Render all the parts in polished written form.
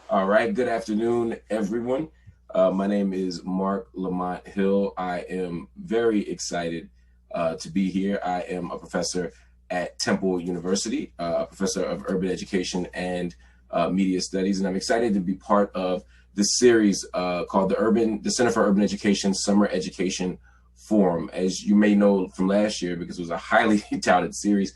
All right, good afternoon, everyone. My name is Marc Lamont Hill. I am very excited to be here. I am a professor at Temple University, a professor of urban education and media studies, and I'm excited to be part of this series called the Center for Urban Education Summer Education Forum. As you may know from last year, because it was a highly touted series,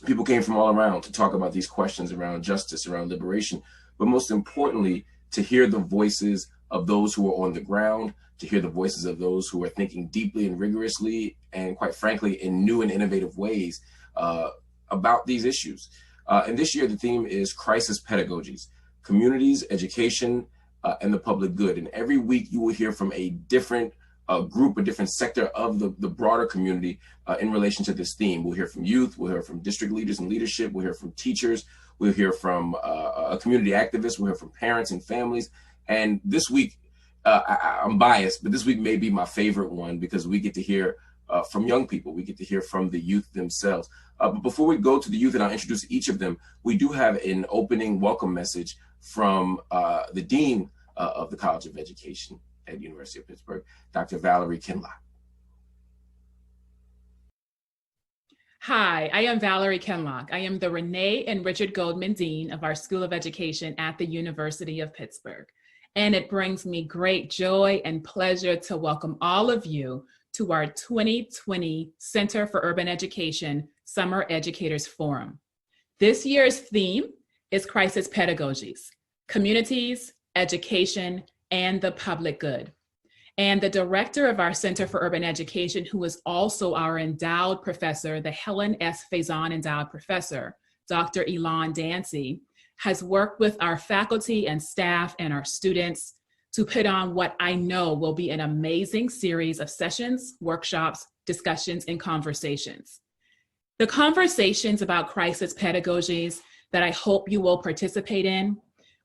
people came from all around to talk about these questions around justice, around liberation, but most importantly, to hear the voices of those who are on the ground, to hear the voices of those who are thinking deeply and rigorously, and quite frankly, in new and innovative ways about these issues. And this year, the theme is crisis pedagogies, communities, education, and the public good. And every week you will hear from a different group, a different sector of the broader community in relation to this theme. We'll hear from youth, we'll hear from district leaders and leadership, we'll hear from teachers, we'll hear from a community activist, we'll hear from parents and families. And this week, I'm biased, but this week may be my favorite one because we get to hear from young people. We get to hear from the youth themselves. But before we go to the youth, and I'll introduce each of them, we do have an opening welcome message from the Dean of the College of Education at University of Pittsburgh, Dr. Valerie Kinloch. Hi, I am Valerie Kinloch. I am the Renee and Richard Goldman Dean of our School of Education at the University of Pittsburgh. And it brings me great joy and pleasure to welcome all of you to our 2020 Center for Urban Education Summer Educators Forum. This year's theme is Crisis Pedagogies, Communities, Education, and the Public Good. And the director of our Center for Urban Education, who is also our endowed professor, the Helen S. Faison Endowed Professor, Dr. Elan Dancy, has worked with our faculty and staff and our students to put on what I know will be an amazing series of sessions, workshops, discussions, and conversations. The conversations about crisis pedagogies that I hope you will participate in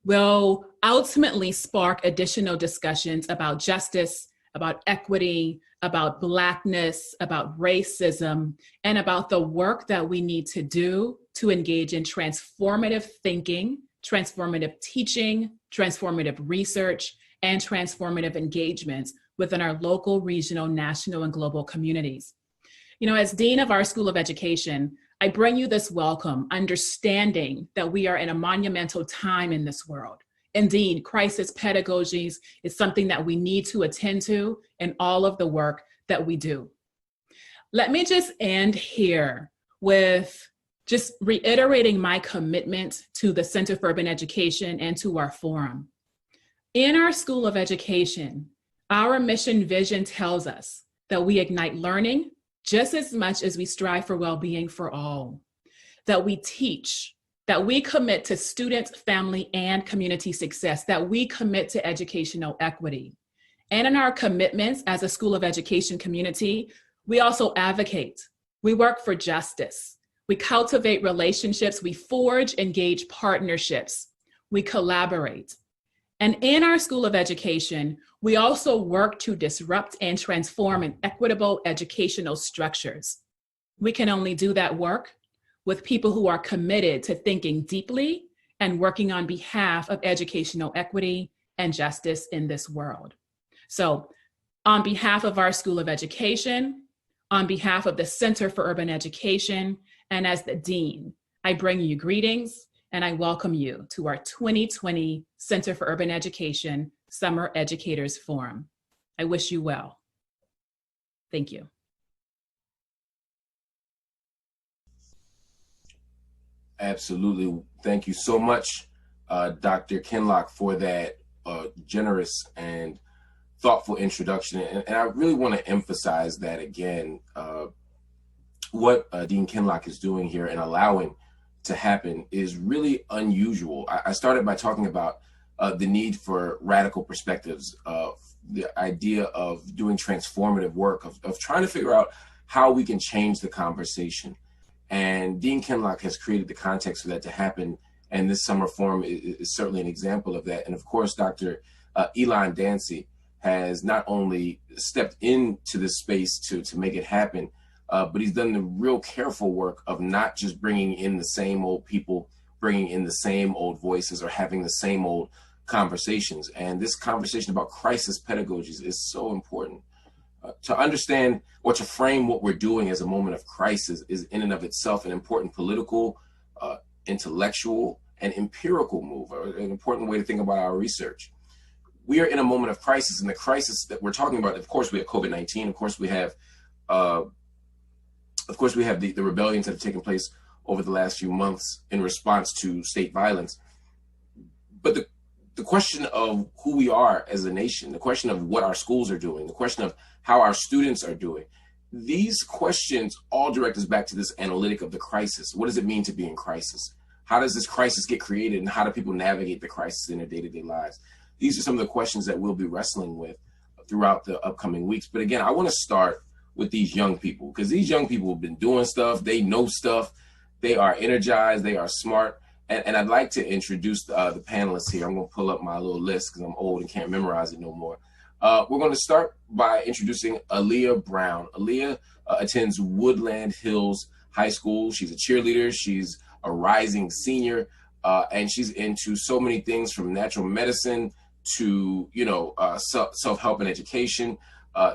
will ultimately spark additional discussions about justice, about equity, about Blackness, about racism, and about the work that we need to do to engage in transformative thinking, transformative teaching, transformative research, and transformative engagements within our local, regional, national, and global communities. You know, as Dean of our School of Education, I bring you this welcome, understanding that we are in a monumental time in this world. Indeed, crisis pedagogies is something that we need to attend to in all of the work that we do. Let me just end here with just reiterating my commitment to the Center for Urban Education and to our forum. In our School of Education, our mission vision tells us that we ignite learning just as much as we strive for well-being for all, that we teach, that we commit to student, family, and community success, that we commit to educational equity. And in our commitments as a School of Education community, we also advocate. We work for justice. We cultivate relationships. We forge, engage partnerships. We collaborate. And in our School of Education, we also work to disrupt and transform inequitable educational structures. We can only do that work with people who are committed to thinking deeply and working on behalf of educational equity and justice in this world. So on behalf of our School of Education, on behalf of the Center for Urban Education, and as the Dean, I bring you greetings and I welcome you to our 2020 Center for Urban Education Summer Educators Forum. I wish you well. Thank you. Absolutely. Thank you so much, Dr. Kinloch, for that generous and thoughtful introduction. And I really want to emphasize that again, what Dean Kinloch is doing here and allowing to happen is really unusual. I started by talking about the need for radical perspectives, the idea of doing transformative work, of trying to figure out how we can change the conversation. And Dean Kinloch has created the context for that to happen. And this summer forum is certainly an example of that. And of course, Dr. Elan Dancy has not only stepped into this space to make it happen, but he's done the real careful work of not just bringing in the same old people, bringing in the same old voices or having the same old conversations. And this conversation about crisis pedagogies is so important. To understand or to frame what we're doing as a moment of crisis is in and of itself an important political, intellectual, and empirical move, or an important way to think about our research. We are in a moment of crisis, and the crisis that we're talking about, of course, we have COVID-19. Of course, we have the rebellions that have taken place over the last few months in response to state violence. But the question of who we are as a nation, the question of what our schools are doing, the question of how our students are doing, these questions all direct us back to this analytic of the crisis. What does it mean to be in crisis? How does this crisis get created, and how do people navigate the crisis in their day-to-day lives? These are some of the questions that we'll be wrestling with throughout the upcoming weeks. But again, I want to start with these young people, because these young people have been doing stuff, they know stuff, they are energized, they are smart. And I'd like to introduce the panelists here. I'm going to pull up my little list because I'm old and can't memorize it no more. We're going to start by introducing Aaliyah Brown. Aaliyah attends Woodland Hills High School. She's a cheerleader. She's a rising senior, and she's into so many things from natural medicine to, self-help and education.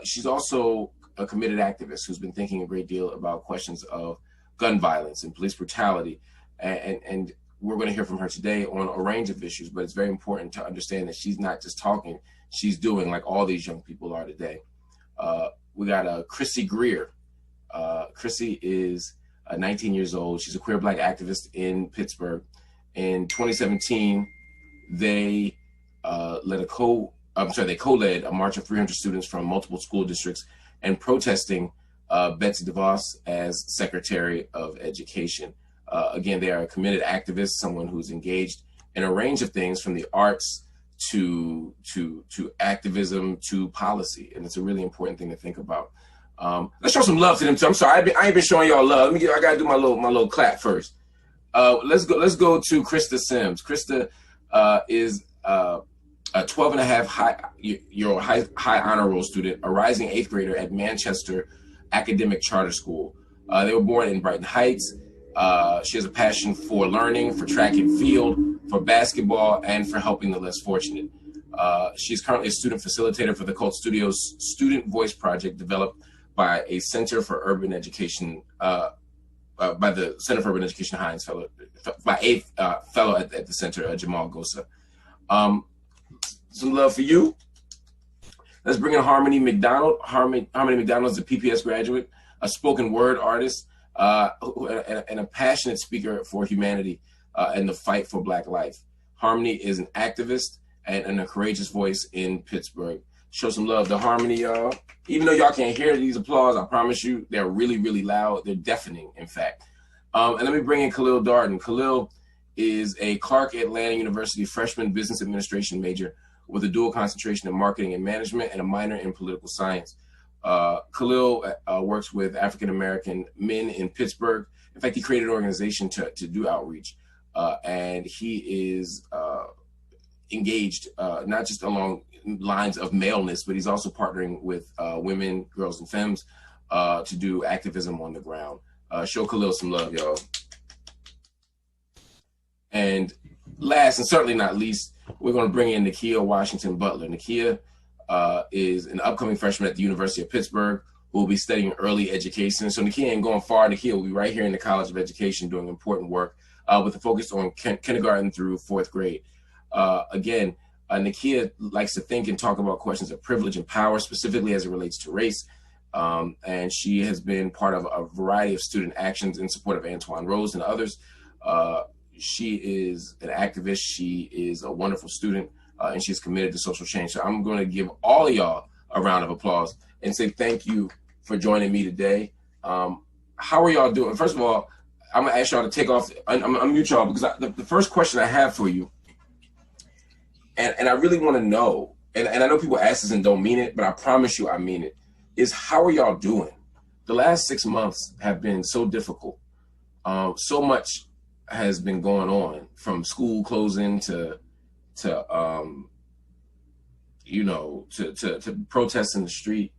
She's also a committed activist who's been thinking a great deal about questions of gun violence and police brutality. And we're going to hear from her today on a range of issues, but it's very important to understand that she's not just talking, she's doing like all these young people are today. We got Chrissy Greer. Chrissy is 19 years old. She's a queer Black activist in Pittsburgh. In 2017, they co-led a march of 300 students from multiple school districts and protesting Betsy DeVos as Secretary of Education. Again, they are a committed activist, someone who's engaged in a range of things from the arts to activism to policy, and it's a really important thing to think about. Let's show some love to them too. I'm sorry, I ain't been showing y'all love. I gotta do my little clap first. Let's go to Christa Sims. Christa is a 12 and a half high honor roll student, a rising 8th grader at Manchester Academic Charter School. They were born in Brighton Heights. She has a passion for learning, for track and field, for basketball, and for helping the less fortunate. She's currently a student facilitator for the Cult Studios Student Voice Project, developed by a Center for Urban Education, by the Center for Urban Education Hines Fellow, by a fellow at the center, Jamal Gosa. Some love for you. Let's bring in Harmony McDonald. Harmony McDonald is a PPS graduate, a spoken word artist, and a passionate speaker for humanity and the fight for Black life. Harmony is an activist and a courageous voice in Pittsburgh. Show some love to Harmony, y'all. Even though y'all can't hear these applause, I promise you, they're really, really loud. They're deafening, in fact. And let me bring in Kahlil Darden. Kahlil is a Clark Atlanta University freshman business administration major with a dual concentration in marketing and management and a minor in political science. Kahlil works with African-American men in Pittsburgh. In fact, he created an organization to do outreach. And he is engaged not just along lines of maleness, but he's also partnering with women, girls, and femmes to do activism on the ground. Show Kahlil some love, y'all. And last and certainly not least, we're going to bring in Nekiya Washington-Butler. Nekiya is an upcoming freshman at the University of Pittsburgh who will be studying early education. So Nekiya ain't going far. Nekiya will be right here in the College of Education doing important work with a focus on kindergarten through 4th grade. Again, Nekiya likes to think and talk about questions of privilege and power, specifically as it relates to race. And she has been part of a variety of student actions in support of Antoine Rose and others. She is an activist. She is a wonderful student, and she's committed to social change. So I'm going to give all of y'all a round of applause and say thank you for joining me today. How are y'all doing? First of all, I'm going to ask y'all to take off. I'm mute y'all because the first question I have for you, and I really want to know, and I know people ask this and don't mean it, but I promise you I mean it, is how are y'all doing? The last 6 months have been so difficult. So much has been going on, from school closing to protests in the street.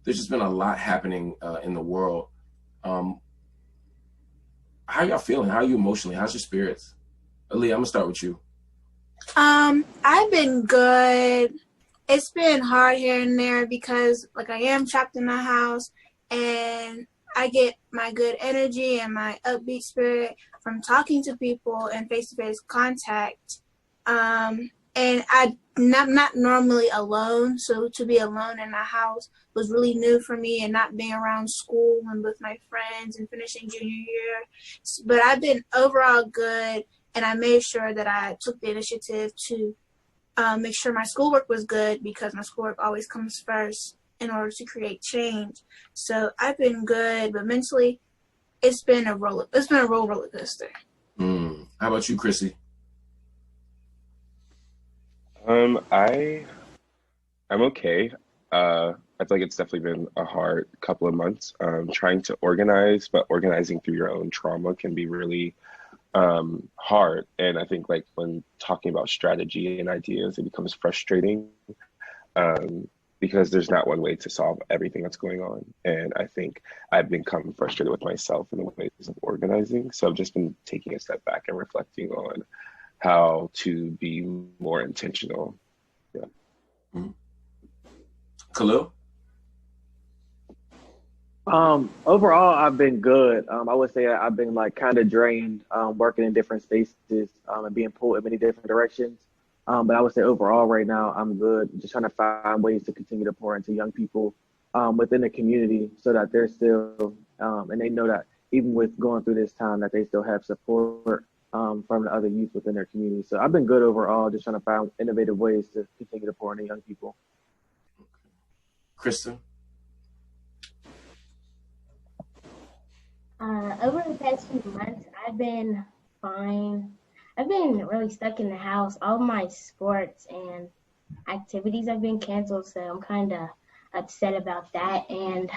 There's just been a lot happening in the world. How y'all feeling? How are you emotionally? How's your spirits? Aaliyah, I'm gonna start with you. I've been good. It's been hard here and there because like I am trapped in the house and I get my good energy and my upbeat spirit from talking to people and face-to-face contact. And I'm not normally alone, so to be alone in the house was really new for me, and not being around school and with my friends and finishing junior year. But I've been overall good, and I made sure that I took the initiative to make sure my schoolwork was good, because my schoolwork always comes first in order to create change. So I've been good, but mentally, it's been a roller coaster. How about you, Chrissy? I'm okay. I feel like it's definitely been a hard couple of months. Trying to organize, but organizing through your own trauma can be really hard. And I think like when talking about strategy and ideas, it becomes frustrating because there's not one way to solve everything that's going on. And I think I've become frustrated with myself in the ways of organizing. So I've just been taking a step back and reflecting on how to be more intentional. Yeah. Kahlil? Overall, I've been good. I would say I've been like kind of drained, working in different spaces, and being pulled in many different directions. But I would say overall right now, I'm good. Just trying to find ways to continue to pour into young people within the community so that they're still, and they know that even with going through this time, that they still have support from the other youth within their community. So I've been good overall, just trying to find innovative ways to continue to pour into young people. Christa? Over the past few months, I've been fine. I've been really stuck in the house. All my sports and activities have been canceled, so I'm kind of upset about that. And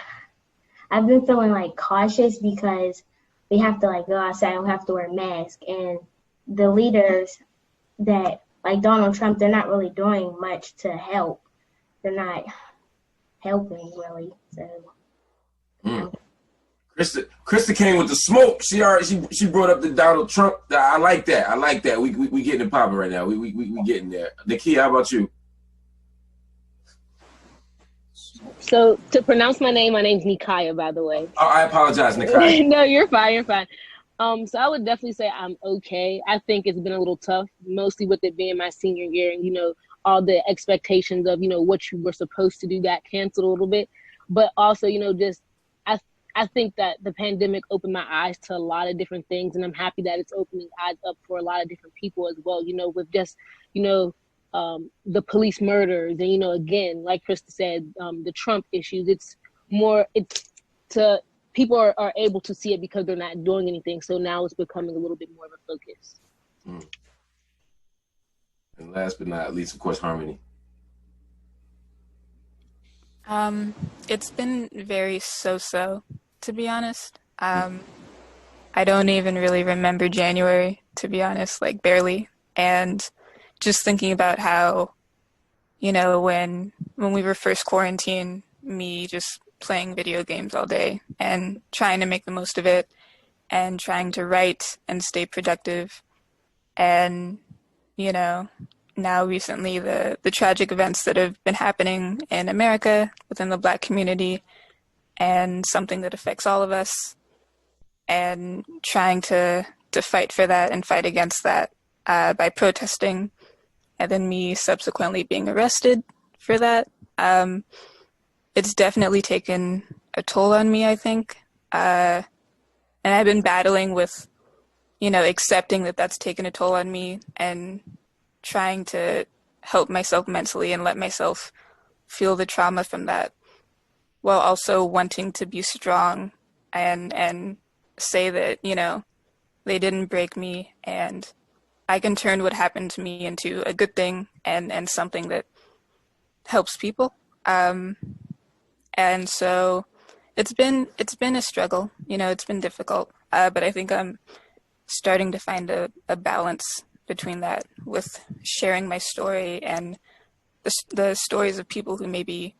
I've been feeling like cautious because we have to like go outside and we have to wear masks. And the leaders that like Donald Trump, they're not really doing much to help. They're not helping really. So. Christa came with the smoke. She brought up the Donald Trump. I like that. We getting it popping right now. We getting there. Nekiya, how about you? So to pronounce my name's Nekiya, by the way. Oh, I apologize, Nekiya. No, you're fine. So I would definitely say I'm okay. I think it's been a little tough, mostly with it being my senior year, and all the expectations of what you were supposed to do got canceled a little bit. But also, just I think that the pandemic opened my eyes to a lot of different things, and I'm happy that it's opening eyes up for a lot of different people as well, with just, the police murders and, again, like Christa said, the Trump issues. People are able to see it because they're not doing anything. So now it's becoming a little bit more of a focus. And last but not least, of course, Harmony. It's been very so-so, to be honest. I don't even really remember January, to be honest, like barely. And just thinking about how, when we were first quarantined, me just playing video games all day and trying to make the most of it and trying to write and stay productive. And, now recently the tragic events that have been happening in America within the Black community, and something that affects all of us, and trying to fight for that and fight against that by protesting, and then me subsequently being arrested for that. It's definitely taken a toll on me, I think. And I've been battling with, accepting that that's taken a toll on me and trying to help myself mentally and let myself feel the trauma from that, while also wanting to be strong and say that, they didn't break me and I can turn what happened to me into a good thing and something that helps people. And so it's been a struggle, it's been difficult, but I think I'm starting to find a balance between that with sharing my story and the stories of people who maybe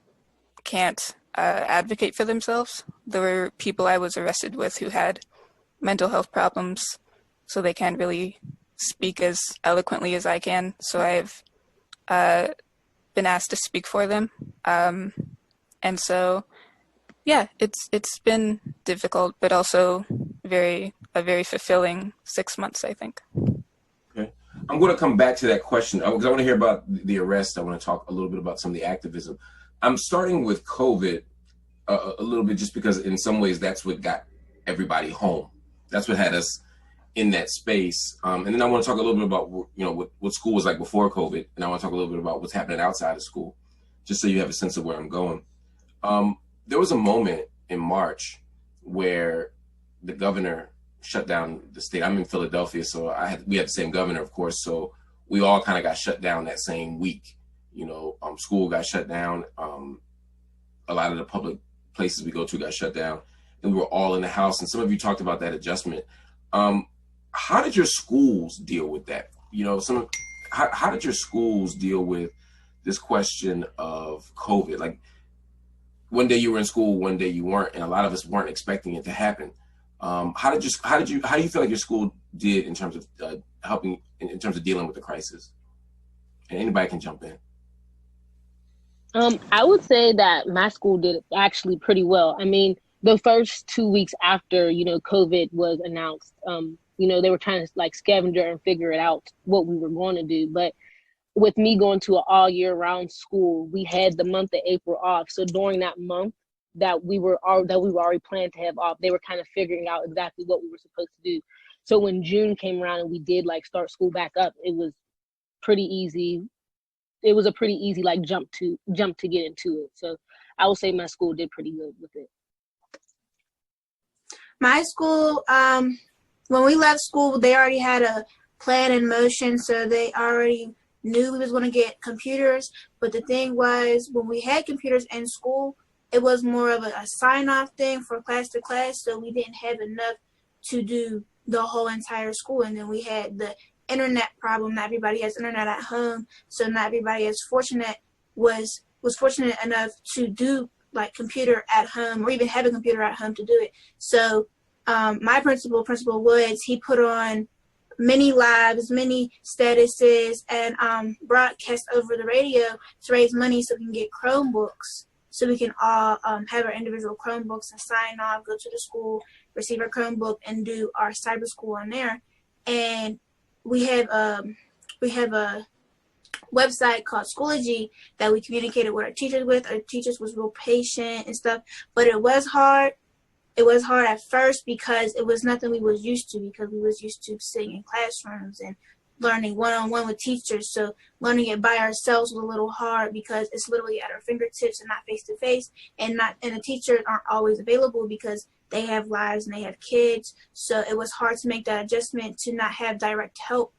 can't advocate for themselves. There were people I was arrested with who had mental health problems, so they can't really speak as eloquently as I can. So I've been asked to speak for them. And so, yeah, it's been difficult, but also a very fulfilling 6 months, I think. Okay. I'm going to come back to that question because I want to hear about the arrest. I want to talk a little bit about some of the activism. I'm starting with COVID a little bit just because in some ways that's what got everybody home. That's what had us in that space. And then I want to talk a little bit about, what school was like before COVID. And I want to talk a little bit about what's happening outside of school, just so you have a sense of where I'm going. There was a moment in March where the governor shut down the state. I'm in Philadelphia, so we had the same governor, of course. So we all kind of got shut down that same week. School got shut down. A lot of the public places we go to got shut down, and we were all in the house. And some of you talked about that adjustment. How did your schools deal with that? How did your schools deal with this question of COVID? Like, one day you were in school, one day you weren't, and a lot of us weren't expecting it to happen. How do you feel like your school did in terms of helping in terms of dealing with the crisis? And anybody can jump in. I would say that my school did actually pretty well. I mean, the first 2 weeks after, COVID was announced, they were trying to like scavenger and figure it out what we were going to do. But with me going to an all year round school, we had the month of April off. So during that month that we were already planning to have off, they were kind of figuring out exactly what we were supposed to do. So when June came around and we did like start school back up, it was pretty easy. It was a pretty easy like jump to get into it. So I would say my school did pretty good with it. My school, when we left school, they already had a plan in motion, so they already knew we was going to get computers. But the thing was, when we had computers in school, it was more of a sign-off thing for class to class, so we didn't have enough to do the whole entire school. And then we had the internet problem. Not everybody has internet at home, so not everybody was fortunate enough to do like computer at home or even have a computer at home to do it. So my Principal Woods, he put on many lives, many statuses, and broadcast over the radio to raise money so we can get Chromebooks, so we can all have our individual Chromebooks and sign off, go to the school, receive our Chromebook, and do our cyber school on there. And we have a website called Schoology that we communicated with our teachers with. Our teachers was real patient and stuff, but it was hard. It was hard at first because it was nothing we was used to, because we was used to sitting in classrooms and learning one-on-one with teachers. So learning it by ourselves was a little hard because it's literally at our fingertips and not face-to-face, and the teachers aren't always available because they have lives and they have kids. So it was hard to make that adjustment to not have direct help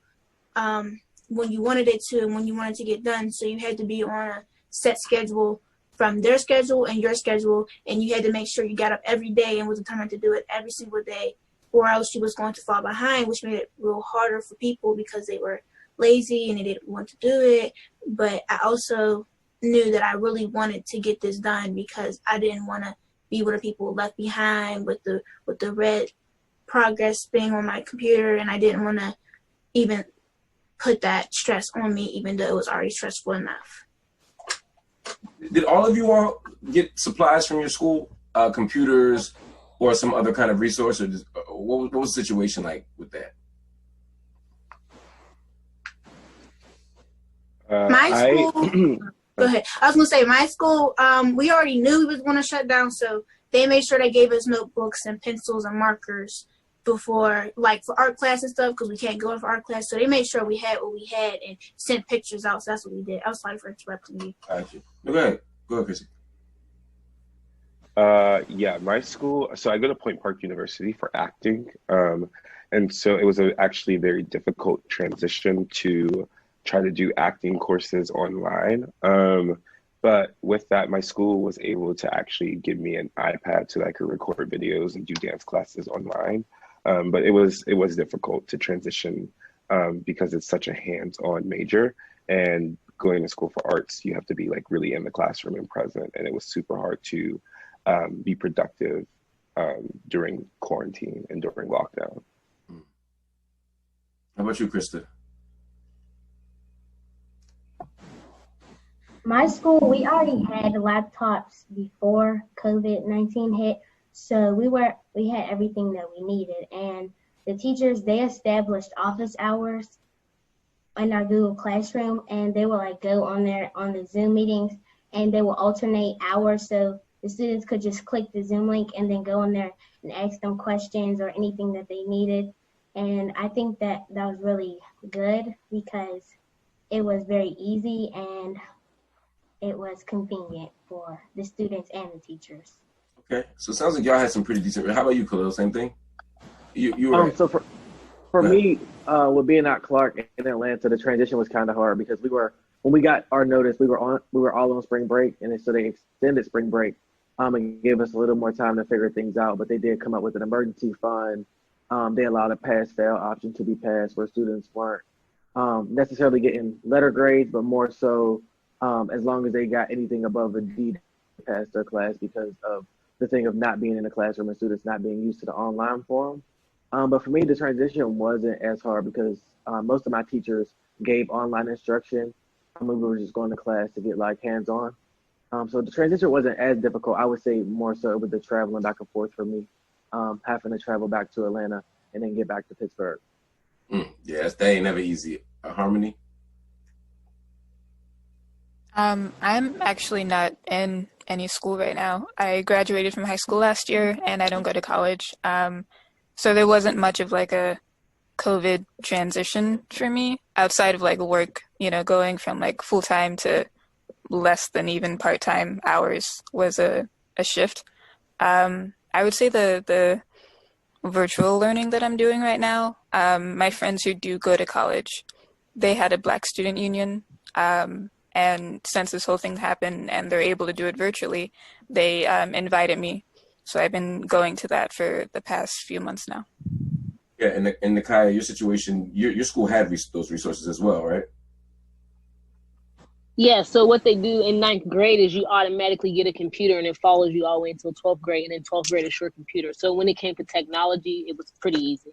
when you wanted it to and when you wanted to get done. So you had to be on a set schedule from their schedule and your schedule, and you had to make sure you got up every day and was determined to do it every single day, or else you was going to fall behind, which made it real harder for people because they were lazy and they didn't want to do it. But I also knew that I really wanted to get this done because I didn't want to be one of the people left behind with the red progress being on my computer, and I didn't want to even put that stress on me, even though it was already stressful enough. Did all of you all get supplies from your school, computers, or some other kind of resource, or what was the situation like with that? My school. Go ahead. I was gonna say my school. We already knew we was gonna shut down, so they made sure they gave us notebooks and pencils and markers before, like for art class and stuff, because we can't go in for art class. So they made sure we had what we had and sent pictures out. So that's what we did. I was sorry for interrupting you. Gotcha. Go ahead, Chrissy. Yeah, my school, so I go to Point Park University for acting. And so it was actually a very difficult transition to try to do acting courses online. But with that, my school was able to actually give me an iPad so that I could record videos and do dance classes online. But it was difficult to transition because it's such a hands-on major, and going to school for arts, you have to be like really in the classroom and present. And it was super hard to be productive during quarantine and during lockdown. How about you, Christa? My school, we already had laptops before COVID-19 hit, so we had everything that we needed. And the teachers, they established office hours in our Google Classroom, and they will like go on the Zoom meetings, and they will alternate hours, so the students could just click the Zoom link and then go in there and ask them questions or anything that they needed. And I think that was really good because it was very easy and it was convenient for the students and the teachers. Okay, so it sounds like y'all had some pretty decent. How about you, Kahlil? Same thing. You were So for me, with being at Clark in Atlanta, the transition was kind of hard because when we got our notice, we were all on spring break, and so they extended spring break and gave us a little more time to figure things out. But they did come up with an emergency fund. They allowed a pass-fail option to be passed where students weren't necessarily getting letter grades, but more so as long as they got anything above a D to pass their class because of the thing of not being in the classroom and students not being used to the online forum. But for me, the transition wasn't as hard because most of my teachers gave online instruction. We were just going to class to get like hands-on. So the transition wasn't as difficult. I would say more so with the traveling back and forth for me, having to travel back to Atlanta and then get back to Pittsburgh. Yeah, that ain't never easy. Harmony? I'm actually not in any school right now. I graduated from high school last year and I don't go to college. So there wasn't much of like a COVID transition for me outside of like work, going from like full-time to less than even part-time hours was a shift. I would say the virtual learning that I'm doing right now, my friends who do go to college, they had a Black student union. And since this whole thing happened and they're able to do it virtually, they invited me. So I've been going to that for the past few months now. Yeah, and Nekiya, your situation, your school had those resources as well, right? Yeah, so what they do in 9th grade is you automatically get a computer and it follows you all the way until 12th grade, and then 12th grade is your computer. So when it came to technology, it was pretty easy.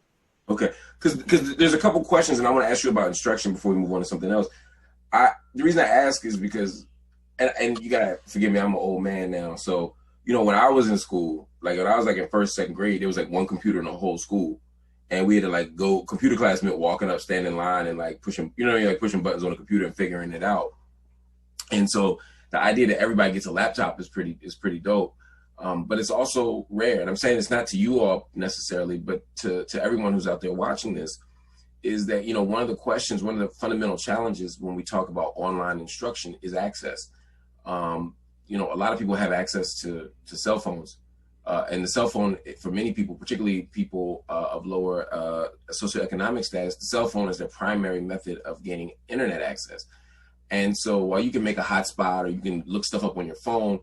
Okay, because there's a couple questions, and I want to ask you about instruction before we move on to something else. The reason I ask is because, and you gotta forgive me, I'm an old man now. So, when I was in school, like when I was like in 1st, 2nd grade, there was like one computer in the whole school. And we had to like go, computer class meant walking up, standing in line and like pushing, pushing buttons on the computer and figuring it out. And so the idea that everybody gets a laptop is pretty dope. But it's also rare. And I'm saying it's not to you all necessarily, but to everyone who's out there watching this, is that, one of the fundamental challenges when we talk about online instruction is access. A lot of people have access to cell phones. And the cell phone, for many people, particularly people of lower socioeconomic status, the cell phone is their primary method of gaining internet access. And so while you can make a hotspot or you can look stuff up on your phone,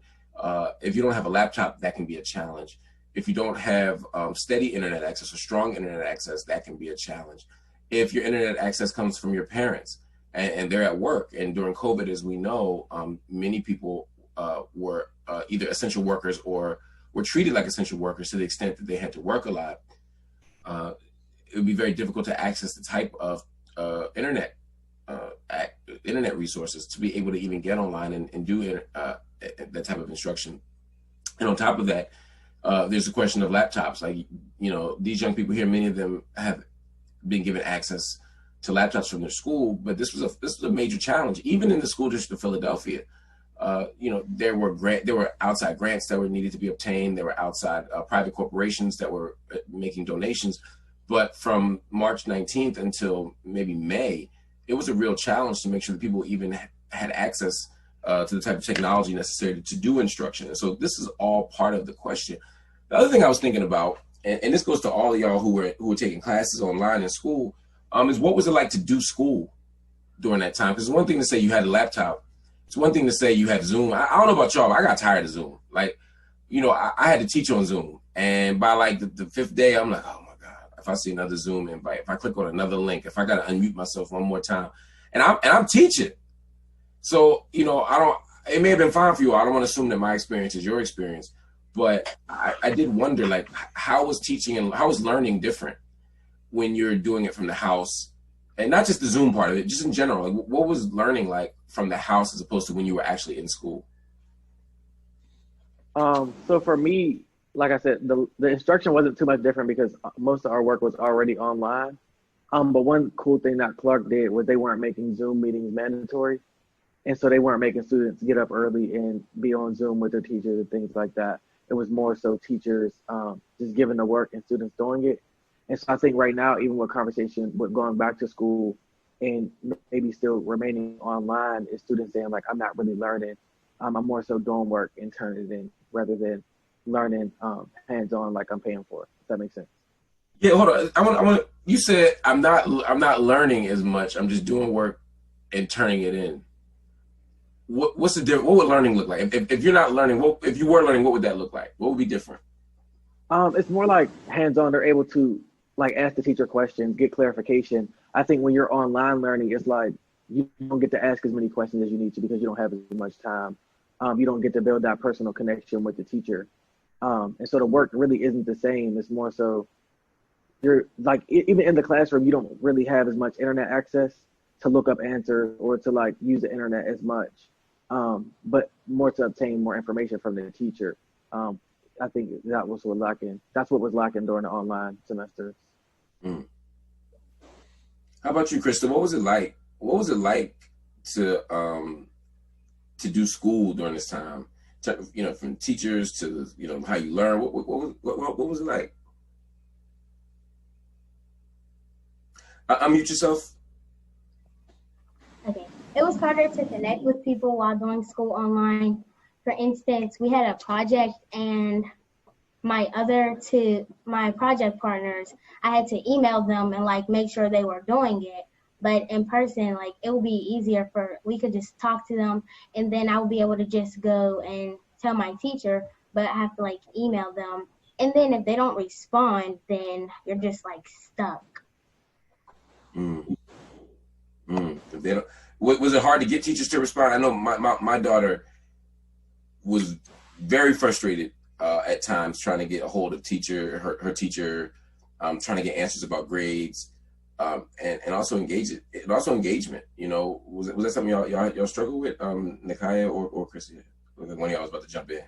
if you don't have a laptop, that can be a challenge. If you don't have steady internet access or strong internet access, that can be a challenge. If your internet access comes from your parents and they're at work, and during COVID, as we know, many people were either essential workers or were treated like essential workers to the extent that they had to work a lot, it would be very difficult to access the type of internet resources to be able to even get online and do that type of instruction. And on top of that, there's a question of laptops. Like, these young people here, many of them have been given access to laptops from their school, but this was a major challenge, even in the school district of Philadelphia. There were outside grants that were needed to be obtained. There were outside private corporations that were making donations. But from March 19th until maybe May, it was a real challenge to make sure that people even had access to the type of technology necessary to do instruction. And so this is all part of the question. The other thing I was thinking about, and this goes to all of y'all who were taking classes online in school, is what was it like to do school during that time? Because it's one thing to say you had a laptop. It's one thing to say you had Zoom. I don't know about y'all, but I got tired of Zoom. Like, I had to teach on Zoom. And by like the 5th day, I'm like, oh my God, if I see another Zoom invite, if I click on another link, if I got to unmute myself one more time, and I'm teaching. So, it may have been fine for you. I don't want to assume that my experience is your experience, but I did wonder, like, how was teaching and how was learning different when you're doing it from the house And not just the Zoom part of it, just in general, like, what was learning like from the house as opposed to when you were actually in school? So for me, like I said, the instruction wasn't too much different because most of our work was already online. But one cool thing that Clark did was they weren't making Zoom meetings mandatory. And so they weren't making students get up early and be on Zoom with their teachers and things like that. It was more so teachers just giving the work and students doing it. And so I think right now, even with conversation with going back to school and maybe still remaining online, is students saying like, I'm not really learning. I'm more so doing work and turning it in rather than learning hands-on like I'm paying for. If that makes sense. Yeah, hold on. I want. You said I'm not learning as much. I'm just doing work and turning it in. What's the difference? What would learning look like? If you're not learning, if you were learning, what would that look like? What would be different? It's more like hands-on. They're able to like ask the teacher questions, get clarification. I think when you're online learning, it's like you don't get to ask as many questions as you need to because you don't have as much time. You don't get to build that personal connection with the teacher. And so the work really isn't the same. It's more so you're like, even in the classroom, you don't really have as much internet access to look up answers or to like use the internet as much, but more to obtain more information from the teacher. I think that was what lacking. That's what was lacking during the online semesters. Mm. How about you, Christa? What was it like? What was it like to do school during this time? You know, from teachers to how you learn. What was it like? Unmute yourself. Okay. It was harder to connect with people while doing school online. For instance, we had a project and my project partners, I had to email them and like make sure they were doing it. But in person, like it would be easier we could just talk to them and then I would be able to just go and tell my teacher, but I have to like email them. And then if they don't respond, then you're just like stuck. If they don't, was it hard to get teachers to respond? I know my daughter was very frustrated at times trying to get a hold of her teacher, trying to get answers about grades, and also engagement. You know, was that something y'all struggle with, Nekiya or Chrissy? One of y'all was about to jump in.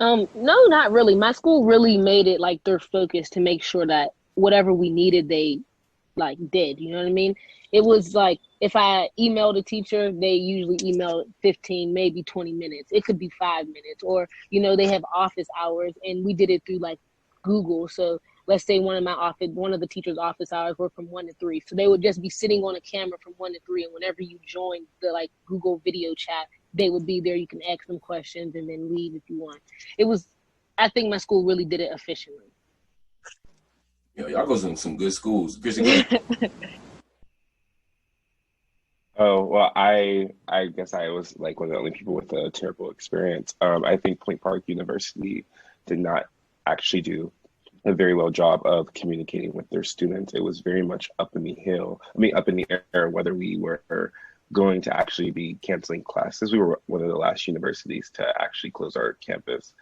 No, not really. My school really made it like their focus to make sure that whatever we needed, they like did. You know what I mean? It was like if I emailed a teacher, they usually email 15, maybe 20 minutes. It could be 5 minutes, or they have office hours, and we did it through like Google. So let's say one of the teachers' office hours were from 1 to 3. So they would just be sitting on a camera from 1 to 3, and whenever you joined the like Google video chat, they would be there. You can ask them questions and then leave if you want. I think my school really did it efficiently. Y'all go to some good schools. Chrissy Greer. Oh, well, I guess I was like one of the only people with a terrible experience. I think Point Park University did not actually do a very well job of communicating with their students. It was very much up in the air, whether we were going to actually be canceling classes. We were one of the last universities to actually close our campus.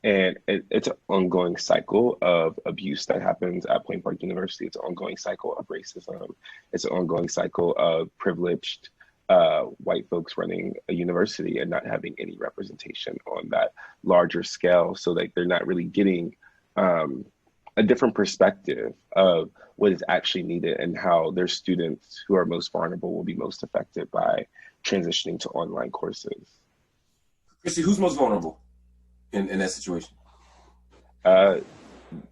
And it's an ongoing cycle of abuse that happens at Point Park University. It's an ongoing cycle of racism. It's an ongoing cycle of privileged white folks running a university and not having any representation on that larger scale. So like they're not really getting a different perspective of what is actually needed and how their students who are most vulnerable will be most affected by transitioning to online courses. Chrissy, who's most vulnerable in that situation?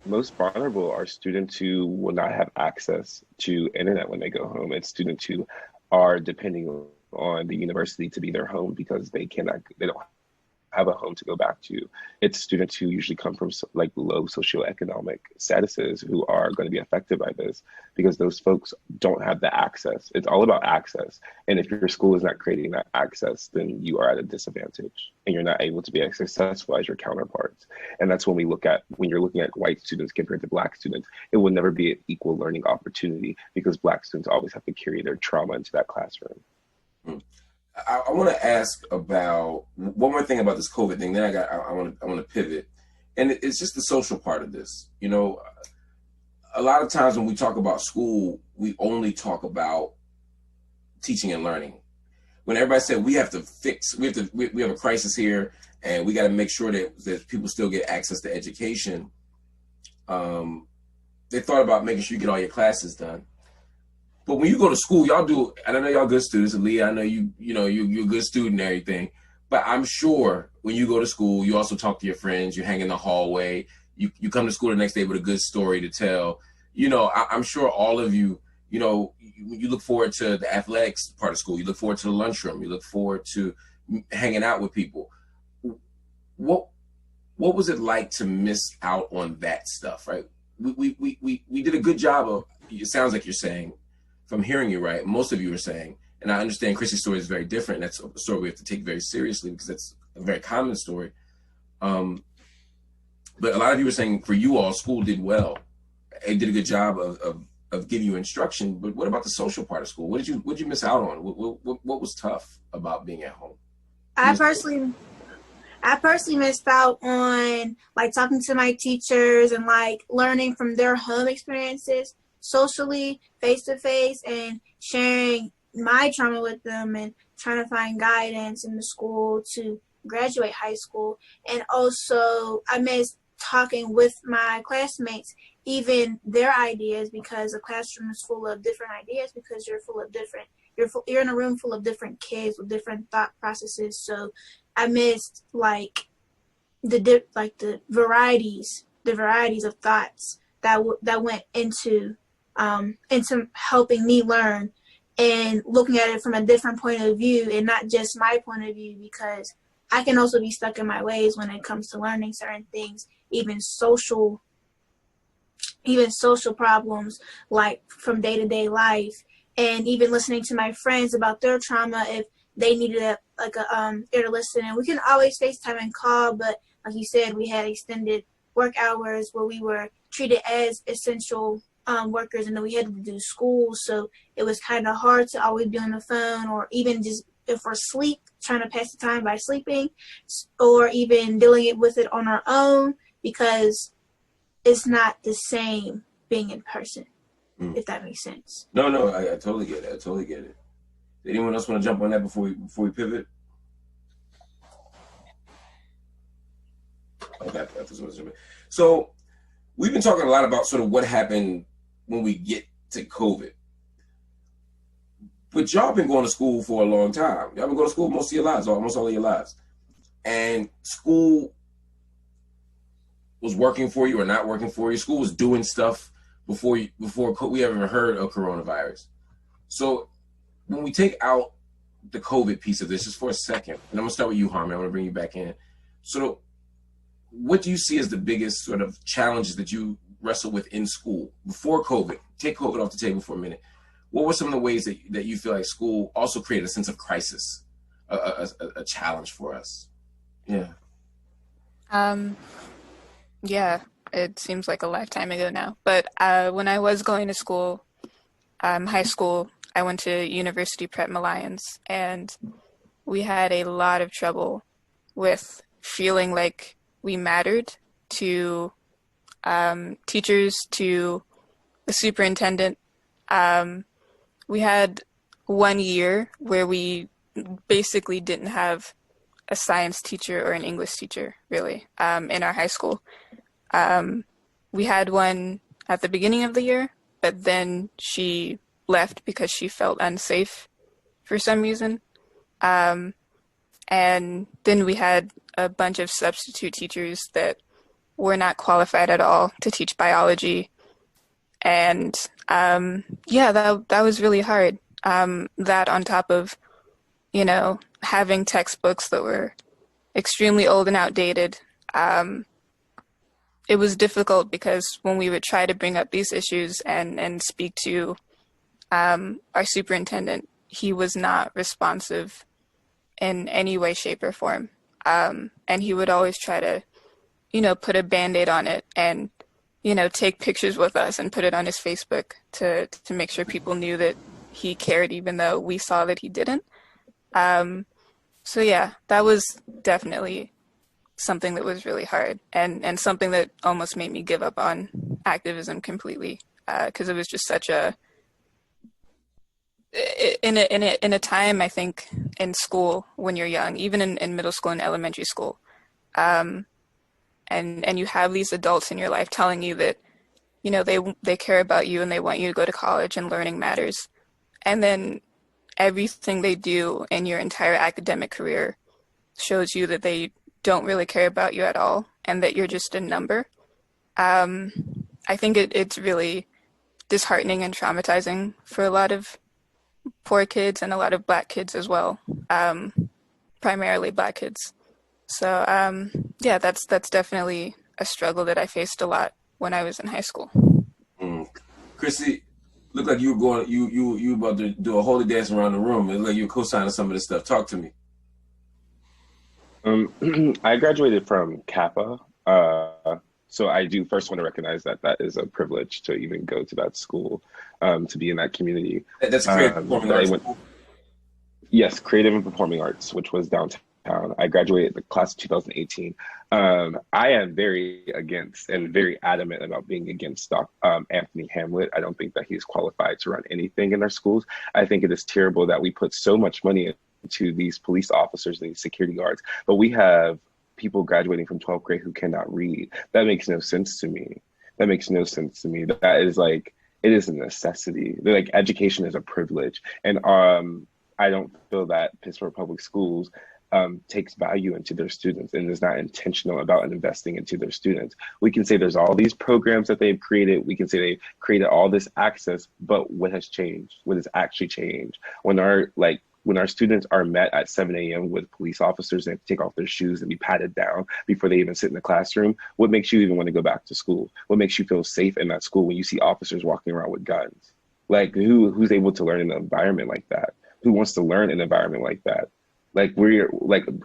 Most vulnerable are students who will not have access to internet when they go home. It's students who are depending on the university to be their home because they don't have a home to go back to. It's students who usually come from like low socioeconomic statuses who are going to be affected by this because those folks don't have the access. It's all about access. And if your school is not creating that access, then you are at a disadvantage and you're not able to be as successful as your counterparts. And that's when you're looking at white students compared to Black students, it will never be an equal learning opportunity because Black students always have to carry their trauma into that classroom. I want to ask about one more thing about this COVID thing. Then I want to pivot, and it's just the social part of this. a lot of times when we talk about school, we only talk about teaching and learning. When everybody said we have a crisis here, and we got to make sure that people still get access to education. They thought about making sure you get all your classes done. But when you go to school, y'all do, and I know y'all good students, Aaliyah, I know you're a good student and everything, but I'm sure when you go to school, you also talk to your friends, you hang in the hallway, you come to school the next day with a good story to tell. I'm sure all of you, you look forward to the athletics part of school, you look forward to the lunchroom, you look forward to hanging out with people. What was it like to miss out on that stuff, right? We did a good job of, it sounds like you're saying, from hearing you right, most of you are saying, and I understand Chrissy's story is very different. That's a story we have to take very seriously because that's a very common story. But a lot of you are saying for you all, school did well. It did a good job of giving you instruction, but what about the social part of school? What did you miss out on? What was tough about being at home? I personally missed out on like talking to my teachers and like learning from their home experiences socially, face to face, and sharing my trauma with them and trying to find guidance in the school to graduate high school. And also I missed talking with my classmates, even their ideas, because the classroom is full of different ideas because you're in a room full of different kids with different thought processes. So I missed like the varieties of thoughts that went into helping me learn and looking at it from a different point of view and not just my point of view, because I can also be stuck in my ways when it comes to learning certain things, even social problems like from day-to-day life, and even listening to my friends about their trauma if they needed a ear to listen. And we can always FaceTime and call, but like you said, we had extended work hours where we were treated as essential workers, and then we had to do school, so it was kind of hard to always be on the phone, or even just if we're asleep, trying to pass the time by sleeping, or even dealing with it on our own, because it's not the same being in person, if that makes sense. No, I totally get it. Did anyone else want to jump on that before we pivot? Okay, so we've been talking a lot about sort of what happened when we get to COVID. But y'all been going to school for a long time. Y'all been going to school most of your lives, almost all of your lives. And school was working for you or not working for you. School was doing stuff before we ever heard of coronavirus. So when we take out the COVID piece of this just for a second, and I'm gonna start with you, Harmon, I wanna bring you back in. So what do you see as the biggest sort of challenges that you wrestle with in school before COVID? Take COVID off the table for a minute. What were some of the ways that you feel like school also created a sense of crisis, a challenge for us? Yeah. Yeah, it seems like a lifetime ago now. But when I was going to school, high school, I went to University Prep Alliance, and we had a lot of trouble with feeling like we mattered to teachers, to the superintendent. We had 1 year where we basically didn't have a science teacher or an English teacher, really, in our high school. We had one at the beginning of the year, but then she left because she felt unsafe for some reason. And then we had a bunch of substitute teachers that were not qualified at all to teach biology. And that was really hard. That on top of, having textbooks that were extremely old and outdated. It was difficult because when we would try to bring up these issues and speak to our superintendent, he was not responsive in any way, shape, or form. And he would always try to, put a Band-Aid on it and, take pictures with us and put it on his Facebook to make sure people knew that he cared, even though we saw that he didn't. So yeah, that was definitely something that was really hard and something that almost made me give up on activism completely, because it was just such a in a time, I think, in school when you're young, even in middle school and elementary school, and you have these adults in your life telling you that, you know, they care about you and they want you to go to college and learning matters, and then everything they do in your entire academic career shows you that they don't really care about you at all and that you're just a number. I think it's really disheartening and traumatizing for a lot of poor kids and a lot of Black kids as well, primarily Black kids. So yeah, that's definitely a struggle that I faced a lot when I was in high school. Chrissy, look like you were going, you about to do a holy dance around the room. It looked like you were co-signing some of this stuff. Talk to me. I graduated from Kappa, so I do first want to recognize that that is a privilege to even go to that school, to be in that community. That's creative performing arts. Yes, creative and performing arts, which was downtown. I graduated the class of 2018. I am very against and very adamant about being against Anthony Hamlet. I don't think that he's qualified to run anything in our schools. I think it is terrible that we put so much money into these police officers and these security guards, but we have people graduating from 12th grade who cannot read. That makes no sense to me. That is like, it is a necessity. Like, education is a privilege. And I don't feel that Pittsburgh Public Schools takes value into their students and is not intentional about investing into their students. We can say there's all these programs that they've created. We can say they've created all this access, but what has changed? What has actually changed? When our students are met at 7 a.m. with police officers and they take off their shoes and be patted down before they even sit in the classroom, what makes you even want to go back to school? What makes you feel safe in that school when you see officers walking around with guns? Like, who's able to learn in an environment like that? Who wants to learn in an environment like that?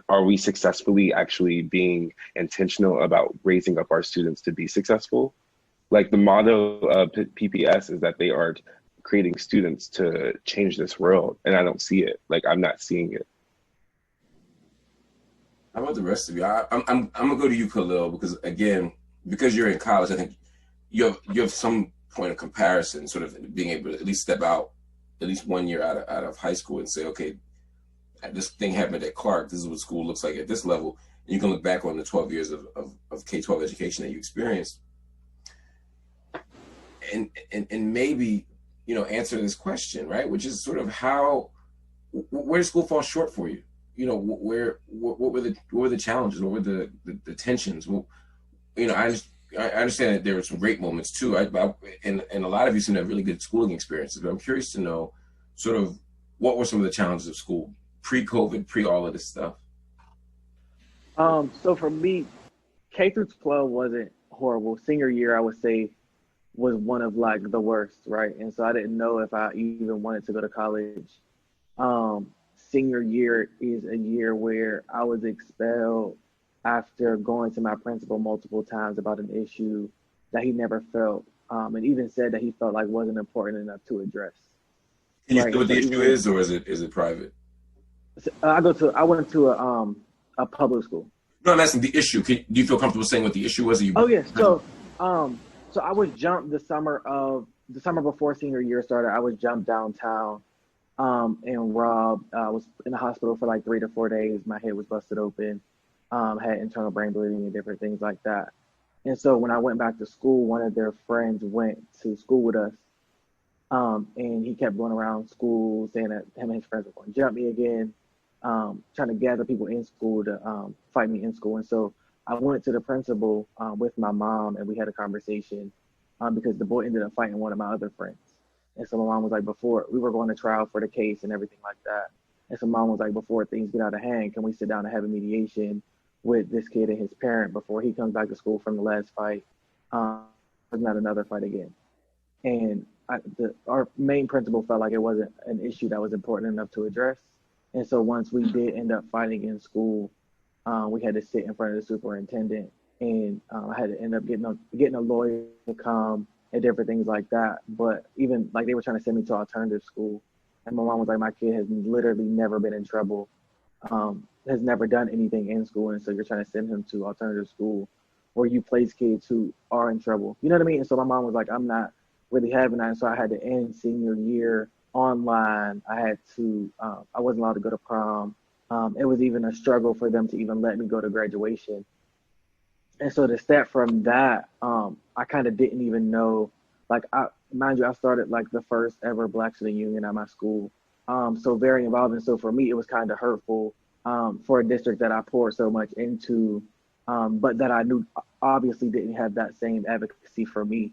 Are we successfully actually being intentional about raising up our students to be successful? Like, the motto of PPS is that they are creating students to change this world, and I don't see it. Like, I'm not seeing it. How about the rest of you? I'm gonna go to you, Kahlil, because again, because you're in college, I think you have some point of comparison, sort of being able to at least step out at least 1 year out of high school and say, okay, this thing happened at Clark. This is what school looks like at this level. And you can look back on the 12 years of K-12 education that you experienced, and maybe, you know, answer this question, right? Which is sort of where did school fall short for you? You know, what were the challenges? What were the tensions? Well, you know, I understand that there were some great moments too. And a lot of you seem to have really good schooling experiences, but I'm curious to know sort of what were some of the challenges of school pre-COVID, pre all of this stuff? So for me, K through 12 wasn't horrible. Senior year, I would say, was one of like the worst, right? And so I didn't know if I even wanted to go to college. Senior year is a year where I was expelled after going to my principal multiple times about an issue that he never felt, and even said that he felt like wasn't important enough to address. Can you say what the issue is, or is it private? I went to a public school. No, I'm asking the issue. Do you feel comfortable saying what the issue was? Oh yes. So I was jumped the summer before senior year started. I was jumped downtown, and robbed. I was in the hospital for like 3 to 4 days. My head was busted open. Had internal brain bleeding and different things like that. And so when I went back to school, one of their friends went to school with us. And he kept going around school saying that him and his friends were going to jump me again, trying to gather people in school to fight me in school. And so I went to the principal with my mom, and we had a conversation because the boy ended up fighting one of my other friends. And so my mom was like, before we were going to trial for the case and everything like that. And so mom was like, before things get out of hand, can we sit down and have a mediation with this kid and his parent before he comes back to school from the last fight? There's not another fight again. And our main principal felt like it wasn't an issue that was important enough to address. And so once we did end up fighting in school, we had to sit in front of the superintendent, and I had to end up getting a lawyer to come and different things like that. But even like they were trying to send me to alternative school, and my mom was like, my kid has literally never been in trouble has never done anything in school, and so you're trying to send him to alternative school, or you place kids who are in trouble. You know what I mean? And so my mom was like, I'm not really having that. And so I had to end senior year online. I had to, I wasn't allowed to go to prom. It was even a struggle for them to even let me go to graduation. And so to step from that, I kind of didn't even know, like, mind you, I started like the first ever Black Student Union at my school. So very involved. And so for me, it was kind of hurtful for a district that I poured so much into, but that I knew obviously didn't have that same advocacy for me.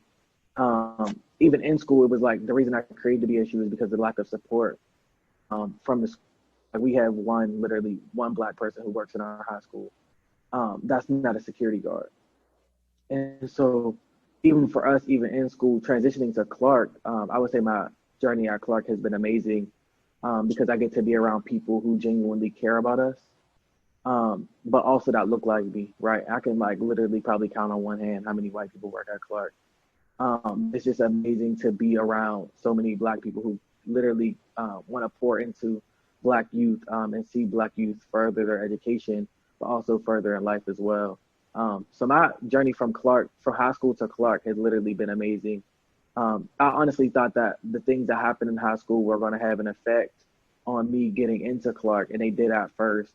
Even in school, it was like the reason I created the BSU is because of the lack of support from the school. Like, we have literally one Black person who works in our high school. That's not a security guard. And so even for us, even in school, transitioning to Clark, I would say my journey at Clark has been amazing because I get to be around people who genuinely care about us, but also that look like me, right? I can like literally probably count on one hand how many white people work at Clark. It's just amazing to be around so many Black people who literally want to pour into Black youth and see Black youth further their education, but also further in life as well. So my journey from high school to Clark has literally been amazing. I honestly thought that the things that happened in high school were going to have an effect on me getting into Clark, and they did at first.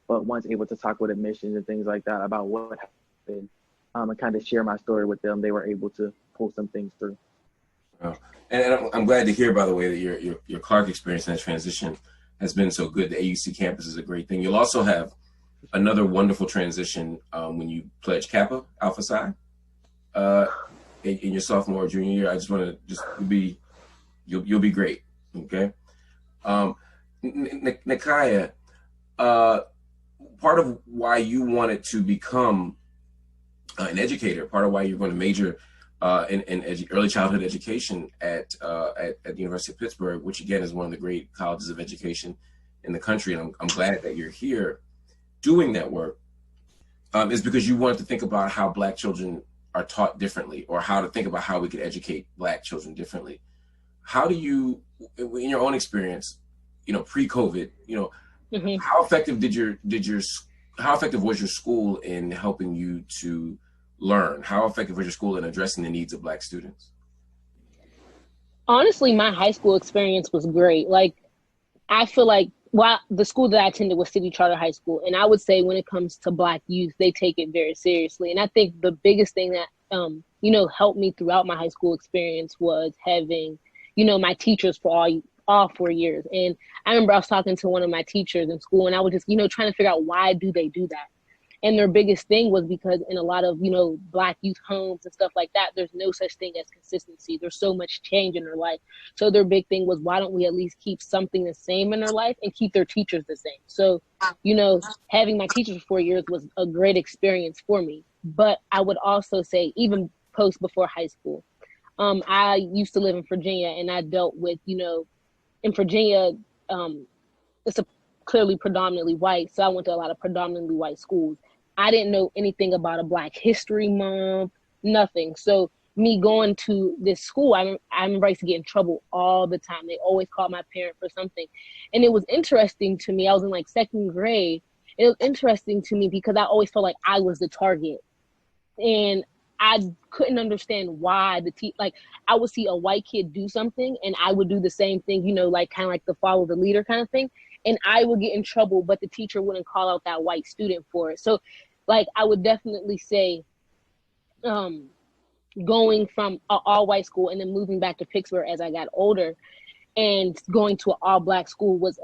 But once able to talk with admissions and things like that about what happened, and kind of share my story with them, they were able to pull some things through. Oh. And I'm glad to hear, by the way, that your Clark experience and that transition has been so good. The AUC campus is a great thing. You'll also have another wonderful transition when you pledge Kappa Alpha Psi in your sophomore or junior year. I just want to you'll be great. Okay. Nekiya, part of why you wanted to become an educator, part of why you're going to major in early childhood education at the University of Pittsburgh, which again is one of the great colleges of education in the country, and I'm glad that you're here doing that work, is because you wanted to think about how Black children are taught differently, or how to think about how we could educate Black children differently. How do you, in your own experience, pre-COVID, Mm-hmm. how effective how effective was your school in helping you to learn? How effective was your school in addressing the needs of Black students? Honestly, my high school experience was great. Like, I feel like, well, the school that I attended was City Charter High School. And I would say when it comes to Black youth, they take it very seriously. And I think the biggest thing that, helped me throughout my high school experience was having, my teachers for all 4 years. And I remember I was talking to one of my teachers in school, and I was just, trying to figure out why do they do that? And their biggest thing was because in a lot of, Black youth homes and stuff like that, there's no such thing as consistency. There's so much change in their life. So their big thing was, why don't we at least keep something the same in their life and keep their teachers the same? So, having my teachers for 4 years was a great experience for me. But I would also say, even before high school, I used to live in Virginia, and I dealt with, in Virginia, it's clearly predominantly white. So I went to a lot of predominantly white schools. I didn't know anything about a Black History Month, nothing. So me going to this school, I remember I used to get in trouble all the time. They always called my parent for something. And it was interesting to me. I was in like second grade. It was interesting to me because I always felt like I was the target. And I couldn't understand why I would see a white kid do something and I would do the same thing, like kind of like the follow the leader kind of thing. And I would get in trouble, but the teacher wouldn't call out that white student for it. So I would definitely say going from an all white school and then moving back to Pittsburgh as I got older and going to an all Black school was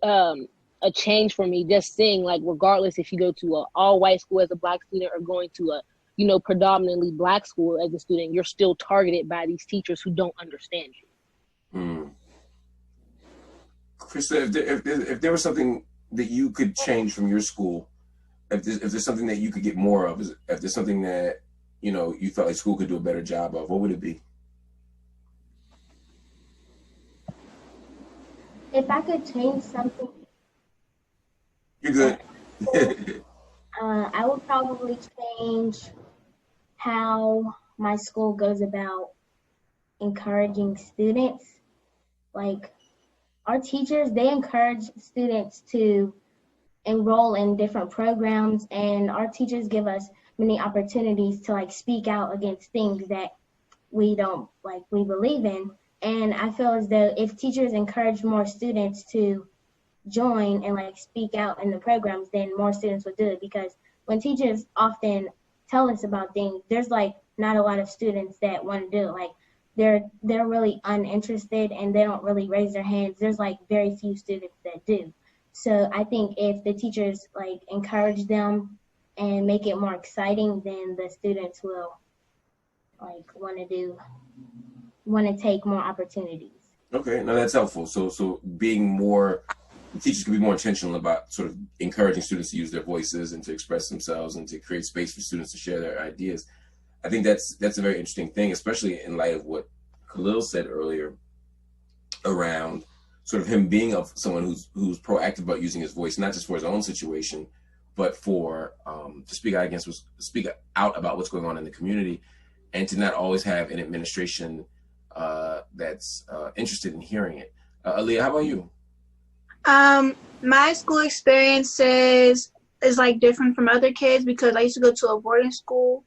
a change for me. Just seeing regardless if you go to an all white school as a Black student or going to a predominantly Black school as a student, you're still targeted by these teachers who don't understand you. Christa, if there was something that you could change from your school, if there's something that you could get more of, if there's something that you felt like school could do a better job of, what would it be? If I could change something, You're good. I would probably change how my school goes about encouraging students. our teachers, they encourage students to enroll in different programs, and our teachers give us many opportunities to like speak out against things that we don't like, we believe in. And I feel as though if teachers encourage more students to join and like speak out in the programs, then more students would do it. Because when teachers often tell us about things, there's like not a lot of students that want to do it. Like they're really uninterested and they don't really raise their hands. There's like very few students that do. So I think if the teachers like encourage them and make it more exciting, then the students will like want to take more opportunities. Okay, no, that's helpful. So being more, teachers can be more intentional about sort of encouraging students to use their voices and to express themselves and to create space for students to share their ideas. I think that's a very interesting thing, especially in light of what Kahlil said earlier around sort of him being someone who's proactive about using his voice, not just for his own situation, but for to speak out about what's going on in the community, and to not always have an administration that's interested in hearing it. Aaliyah, how about you? My school experiences is like different from other kids because I used to go to a boarding school,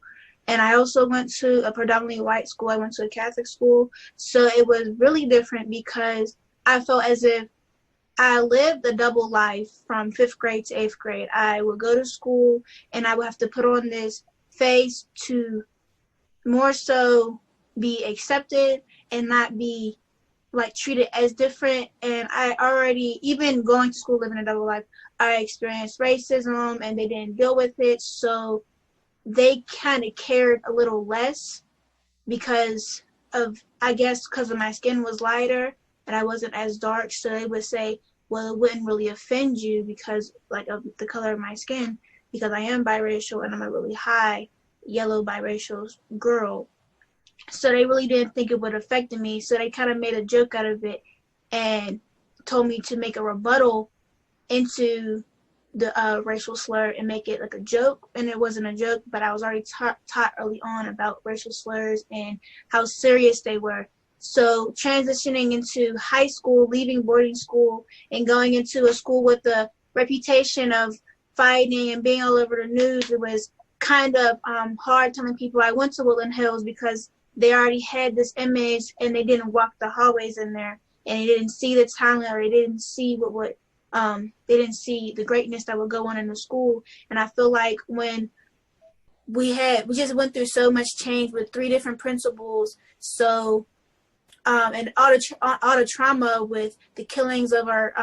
and I also went to a predominantly white school. I went to a Catholic school, so it was really different because I felt as if I lived a double life from 5th grade to 8th grade. I would go to school and I would have to put on this face to more so be accepted and not be like treated as different. And I already, even going to school, living a double life, I experienced racism and they didn't deal with it. So they kind of cared a little less because of my skin was lighter and I wasn't as dark. So they would say, well, it wouldn't really offend you because like of the color of my skin, because I am biracial and I'm a really high yellow biracial girl. So they really didn't think it would affect me. So they kind of made a joke out of it and told me to make a rebuttal into the racial slur and make it like a joke. And it wasn't a joke, but I was already taught early on about racial slurs and how serious they were. So transitioning into high school, leaving boarding school, and going into a school with the reputation of fighting and being all over the news, it was kind of hard telling people I went to Woodland Hills because they already had this image and they didn't walk the hallways in there and they didn't see the talent or they didn't see they didn't see the greatness that would go on in the school. And I feel like when we just went through so much change with 3 different principals, so and all the trauma with the killings of our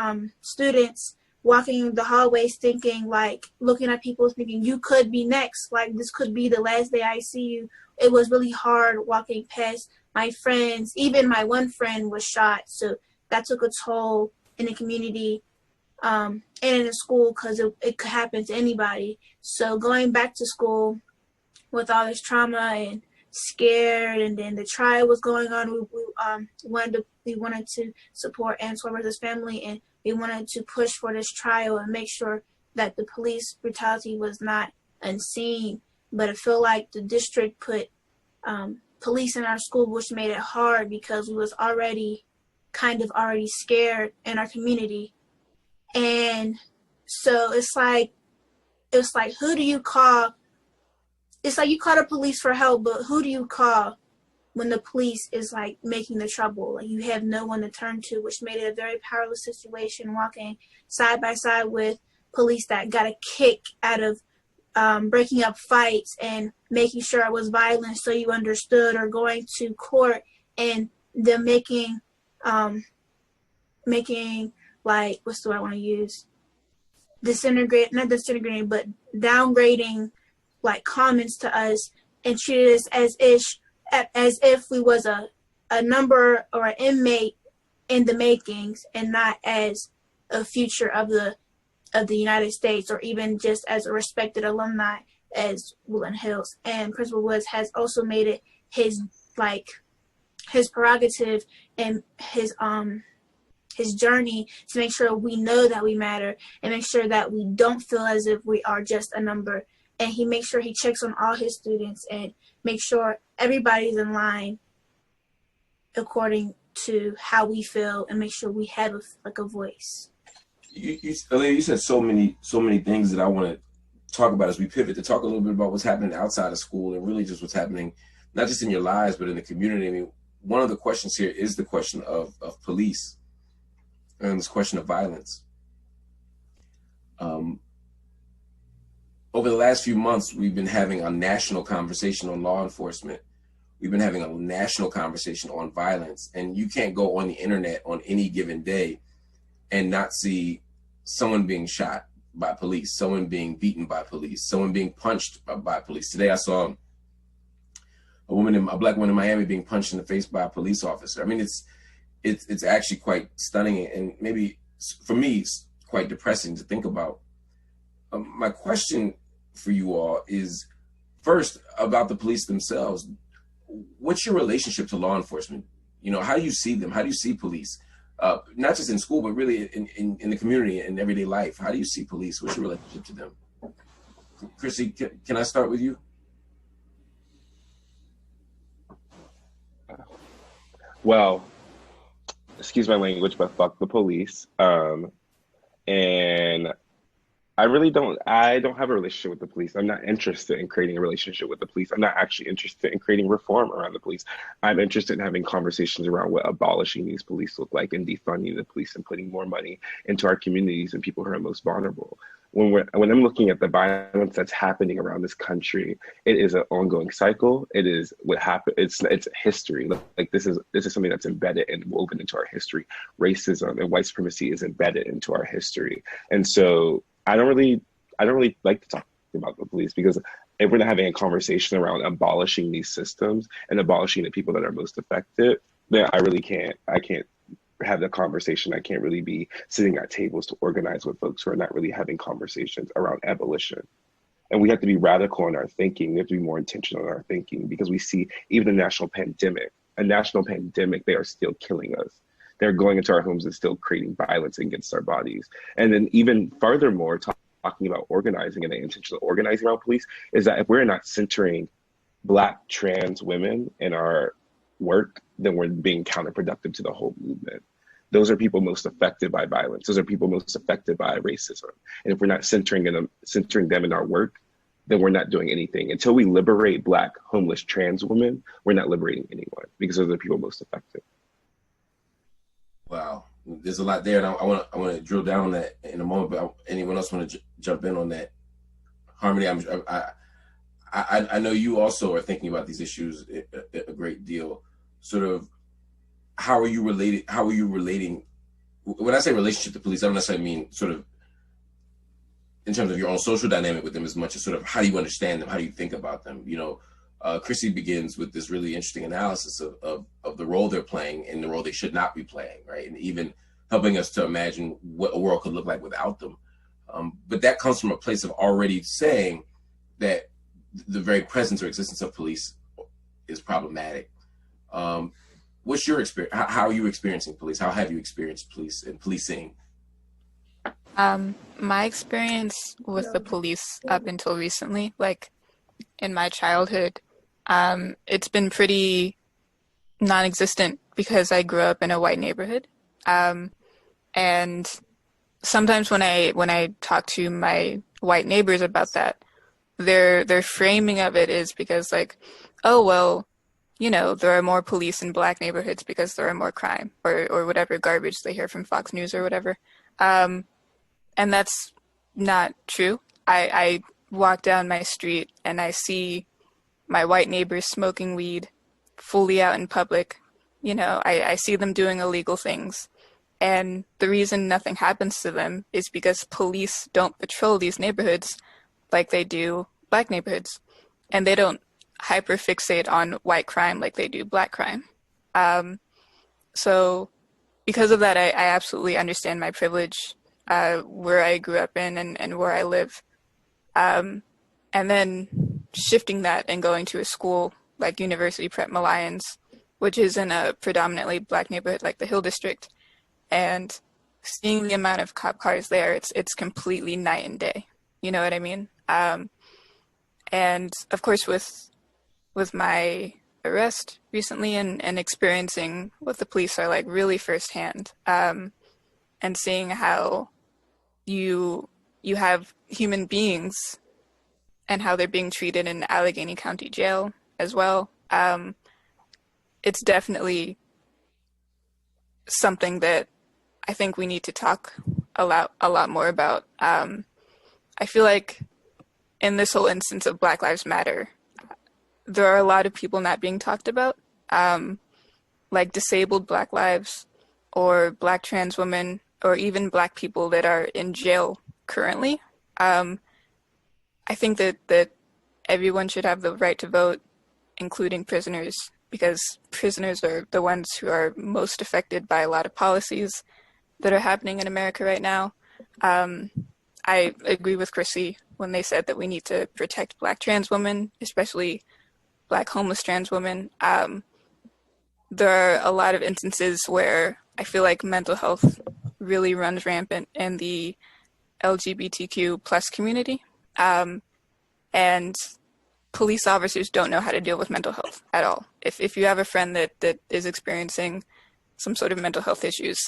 students, walking the hallways thinking like, looking at people thinking you could be next, like this could be the last day I see you. It was really hard walking past my friends. Even my one friend was shot, so that took a toll in the community and in the school because it could happen to anybody. So going back to school with all this trauma and scared, and then the trial was going on, we wanted to support Antoine versus family, and we wanted to push for this trial and make sure that the police brutality was not unseen. But I feel like the district put police in our school, which made it hard because we was already scared in our community. And so it's like who do you call? It's like you call the police for help, but who do you call when the police is like making the trouble? Like you have no one to turn to, which made it a very powerless situation, walking side by side with police that got a kick out of breaking up fights and making sure it was violent so you understood, or going to court and them making like, what's the word I want to use? Not disintegrating, but downgrading like comments to us and treated us as if we was a number or an inmate in the makings and not as a future of the United States, or even just as a respected alumni as Woodland Hills. And Principal Woods has also made it his prerogative and his journey to make sure we know that we matter and make sure that we don't feel as if we are just a number. And he makes sure he checks on all his students and makes sure everybody's in line according to how we feel and make sure we have a voice. Aaliyah, you said so many things that I want to talk about as we pivot to talk a little bit about what's happening outside of school and really just what's happening, not just in your lives, but in the community. I mean, one of the questions here is the question of police and this question of violence. Over the last few months, we've been having a national conversation on law enforcement. We've been having a national conversation on violence, and you can't go on the internet on any given day and not see someone being shot by police, someone being beaten by police, someone being punched by police. Today I saw a black woman in Miami being punched in the face by a police officer. I mean, it's actually quite stunning, and maybe for me, it's quite depressing to think about. My question for you all is, first, about the police themselves. What's your relationship to law enforcement? You know, how do you see them? How do you see police? Not just in school, but really in the community and everyday life. How do you see police? What's your relationship to them? Chrissy, can I start with you? Well, excuse my language, but fuck the police. And I don't have a relationship with the police. I'm not interested in creating a relationship with the police. I'm not actually interested in creating reform around the police. I'm interested in having conversations around what abolishing these police look like and defunding the police and putting more money into our communities and people who are most vulnerable. When I'm looking at the violence that's happening around this country, it is an ongoing cycle. It is what happened. It's history. Like this is something that's embedded and woven into our history. Racism and white supremacy is embedded into our history. And so I don't really like to talk about the police, because if we're not having a conversation around abolishing these systems and abolishing the people that are most affected, then I can't have the conversation. I can't really be sitting at tables to organize with folks who are not really having conversations around abolition. And we have to be radical in our thinking. We have to be more intentional in our thinking, because we see even a national pandemic, they are still killing us. They're going into our homes and still creating violence against our bodies. And then even furthermore, talking about organizing and the intentional organizing around police, is that if we're not centering Black trans women in our work, then we're being counterproductive to the whole movement. Those are people most affected by violence. Those are people most affected by racism. And if we're not centering them in our work, then we're not doing anything. Until we liberate Black, homeless, trans women, we're not liberating anyone, because those are the people most affected. Wow, there's a lot there, and I want to drill down on that in a moment. But anyone else want to jump in on that? Harmony, I know you also are thinking about these issues a great deal. Sort of, how are you relating? When I say relationship to police, I don't necessarily mean sort of in terms of your own social dynamic with them, as much as sort of how do you understand them, how do you think about them? You know, Chrissy begins with this really interesting analysis of the role they're playing and the role they should not be playing, right? And even helping us to imagine what a world could look like without them. But that comes from a place of already saying that the very presence or existence of police is problematic. What's your experience? How are you experiencing police? How have you experienced police and policing? My experience with the police up until recently, like in my childhood, it's been pretty non-existent, because I grew up in a white neighborhood. And sometimes when I talk to my white neighbors about that, their framing of it is because, like, oh, well, you know, there are more police in Black neighborhoods because there are more crime, or whatever garbage they hear from Fox News or whatever. And that's not true. I walk down my street and I see my white neighbors smoking weed fully out in public. You know, I see them doing illegal things. And the reason nothing happens to them is because police don't patrol these neighborhoods like they do Black neighborhoods. And they don't hyperfixate on white crime like they do Black crime. So because of that, I absolutely understand my privilege, where I grew up in and where I live. And then shifting that and going to a school like University Prep Mallions, which is in a predominantly Black neighborhood like the Hill District, and seeing the amount of cop cars there, it's completely night and day. You know what I mean? And of course, with my arrest recently and experiencing what the police are like really firsthand, and seeing how you have human beings and how they're being treated in Allegheny County Jail as well. It's definitely something that I think we need to talk a lot more about. I feel like in this whole instance of Black Lives Matter, there are a lot of people not being talked about, like disabled Black lives or Black trans women or even Black people that are in jail currently. I think that everyone should have the right to vote, including prisoners, because prisoners are the ones who are most affected by a lot of policies that are happening in America right now. I agree with Chrissy when they said that we need to protect Black trans women, especially Black homeless trans women. There are a lot of instances where I feel like mental health really runs rampant in the LGBTQ plus community. And police officers don't know how to deal with mental health at all. If you have a friend that is experiencing some sort of mental health issues,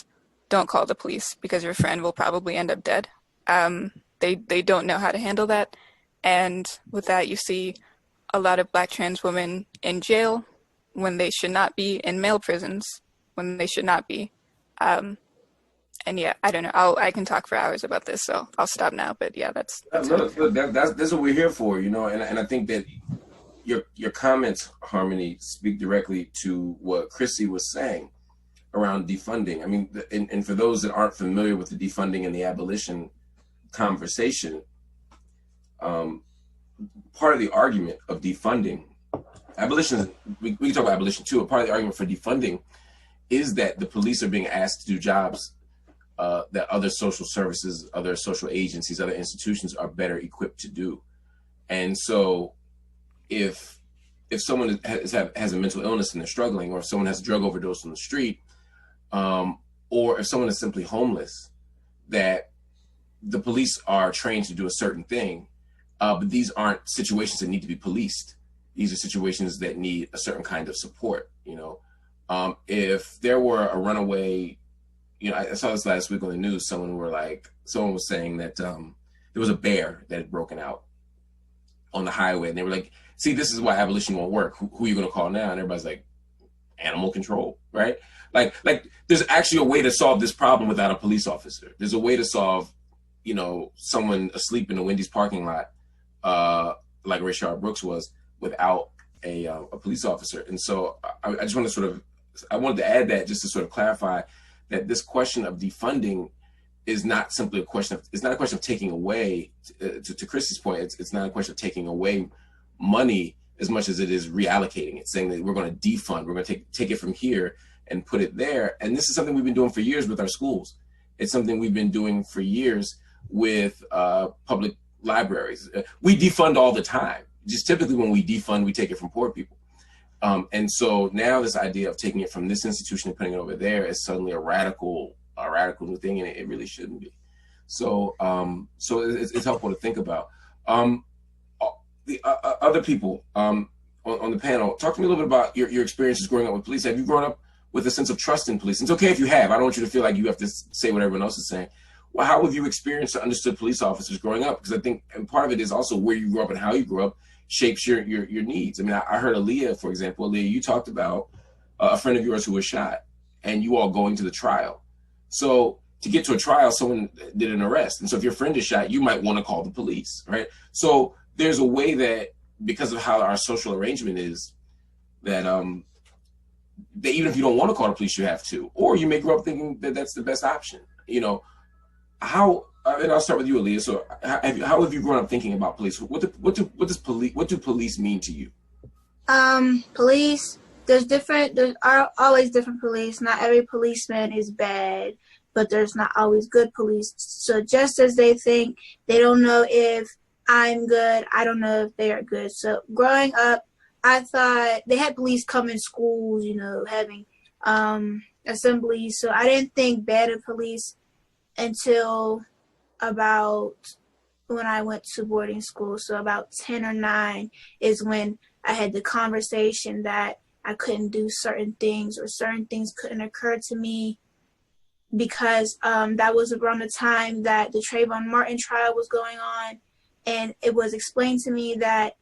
don't call the police because your friend will probably end up dead. They don't know how to handle that. And with that, you see a lot of Black trans women in jail when they should not be, in male prisons when they should not be. And yeah, I don't know. I can talk for hours about this, so I'll stop now. But yeah, that's that's what we're here for, you know. And I think that your comments, Harmony, speak directly to what Chrissy was saying around defunding. I mean, and for those that aren't familiar with the defunding and the abolition conversation, part of the argument of defunding, abolition, we can talk about abolition too, but part of the argument for defunding is that the police are being asked to do jobs that other social services, other social agencies, other institutions are better equipped to do. And so if someone has a mental illness and they're struggling, or if someone has a drug overdose on the street, or if someone is simply homeless, that the police are trained to do a certain thing, but these aren't situations that need to be policed. These are situations that need a certain kind of support, you know. If there were a runaway, you know, I saw this last week on the news, someone was saying that there was a bear that had broken out on the highway, and they were like, see, this is why abolition won't work. Who are you going to call now? And everybody's like, animal control, right? Like there's actually a way to solve this problem without a police officer. There's a way to solve, you know, someone asleep in a Wendy's parking lot, like Rayshard Brooks was, without a police officer. And so I just want to I wanted to add that just to sort of clarify that this question of defunding is not simply it's not a question of taking away, to Chrissy's point, it's not a question of taking away money as much as it is reallocating it, saying that we're going to defund, we're going to take it from here and put it there. And this is something we've been doing for years with our schools. It's something we've been doing for years with public libraries. We defund all the time. Just typically when we defund, we take it from poor people. And so now this idea of taking it from this institution and putting it over there is suddenly a radical new thing, and it really shouldn't be. So it's helpful to think about. The other people on the panel, talk to me a little bit about your experiences growing up with police. Have you grown up with a sense of trust in police? It's okay if you have. I don't want you to feel like you have to say what everyone else is saying. Well, how have you experienced or understood police officers growing up? Because I think, and part of it is also where you grew up and how you grew up shapes your needs. I mean, I heard Aaliyah, for example. Aaliyah, you talked about a friend of yours who was shot and you all going to the trial. So to get to a trial, someone did an arrest. And so if your friend is shot, you might want to call the police, right? So there's a way that, because of how our social arrangement is, that that even if you don't want to call the police, you have to. Or you may grow up thinking that that's the best option. You know, how, and I'll start with you, Aaliyah. So how have you grown up thinking about police? What do police mean to you? Police, there's always different police. Not every policeman is bad, but there's not always good police. So just as they think, they don't know if I'm good, I don't know if they are good. So growing up, I thought they had police come in schools, you know, having assemblies. So I didn't think bad of police until about when I went to boarding school. So about 10 or 9 is when I had the conversation that I couldn't do certain things, or certain things couldn't occur to me, because that was around the time that the Trayvon Martin trial was going on, and it was explained to me that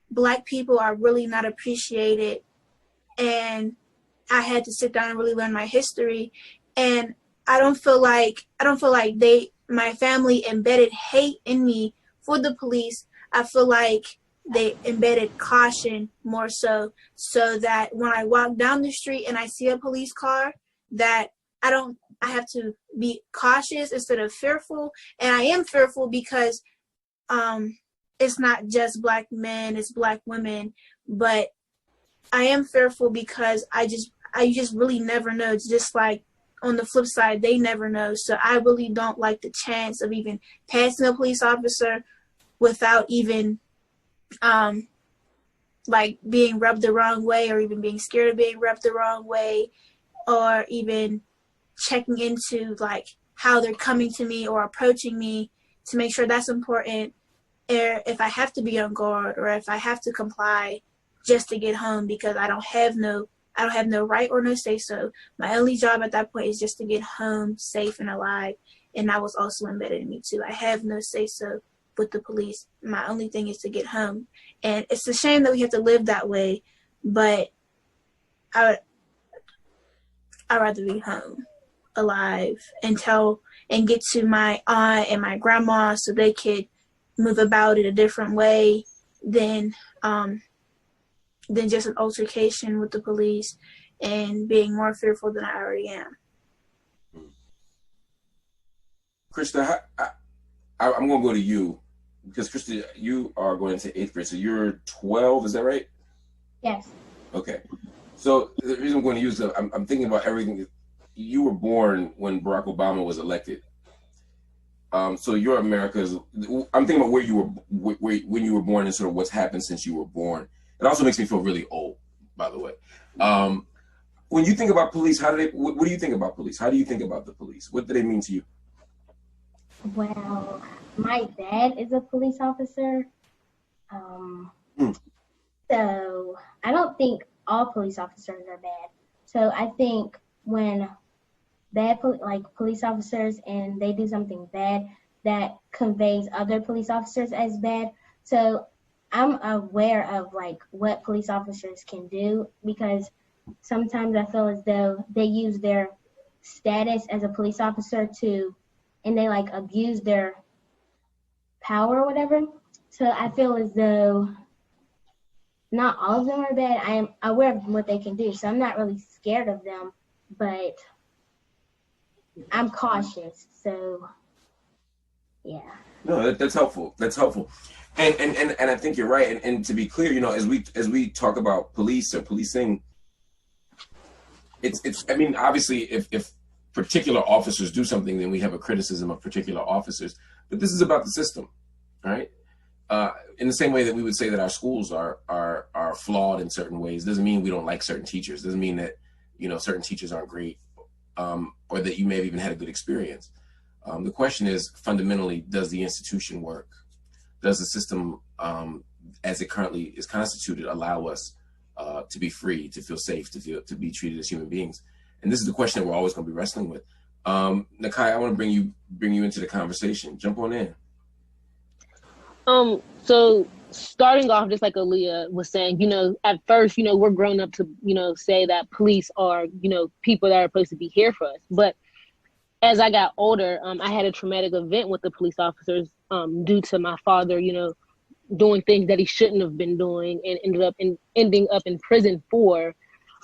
Black people are really not appreciated, and I had to sit down and really learn my history. And I don't feel like my family embedded hate in me for the police. I feel like they embedded caution more so that when I walk down the street and I see a police car, that I have to be cautious instead of fearful. And I am fearful because it's not just Black men, it's Black women, but I am fearful because I just really never know. It's just like on the flip side, they never know. So I really don't like the chance of even passing a police officer without even like being rubbed the wrong way, or even being scared of being rubbed the wrong way, or even checking into like how they're coming to me or approaching me, to make sure that's important. Or if I have to be on guard, or if I have to comply just to get home, because I don't have no right or no say so. My only job at that point is just to get home safe and alive. And that was also embedded in me too. I have no say so with the police. My only thing is to get home. And it's a shame that we have to live that way, but I'd rather be home alive and get to my aunt and my grandma so they could move about it a different way than just an altercation with the police and being more fearful than I already am. Christa, I'm going to go to you, because Christa, you are going into 8th grade, so you're 12, is that right? Yes. Okay. So the reason I'm going to use is I'm thinking about everything. You were born when Barack Obama was elected. So you're America's. I'm thinking about where you were when you were born, and sort of what's happened since you were born. It also makes me feel really old, by the way. When you think about police, what do you think about police? How do you think about the police? What do they mean to you? Well, my dad is a police officer. So I don't think all police officers are bad. So I think when police officers and they do something bad, that conveys other police officers as bad. So I'm aware of like what police officers can do, because sometimes I feel as though they use their status as a police officer and they like abuse their power or whatever. So I feel as though not all of them are bad. I am aware of what they can do, so I'm not really scared of them, but I'm cautious. So yeah. No, that's helpful. That's helpful. And I think you're right. And to be clear, as we talk about police or policing, it's I mean, obviously if particular officers do something, then we have a criticism of particular officers. But this is about the system, right? In the same way that we would say that our schools are flawed in certain ways, doesn't mean we don't like certain teachers. Doesn't mean that certain teachers aren't great, or that you may have even had a good experience. The question is, fundamentally, does the institution work? Does the system, as it currently is constituted, allow us to be free, to feel safe, to be treated as human beings? And this is the question that we're always going to be wrestling with. Nekiya, I want to bring you into the conversation. Jump on in. So starting off, just like Aaliyah was saying, at first, we're grown up to, say that police are, people that are supposed to be here for us. But as I got older, I had a traumatic event with the police officers due to my father, doing things that he shouldn't have been doing, and ending up in prison for.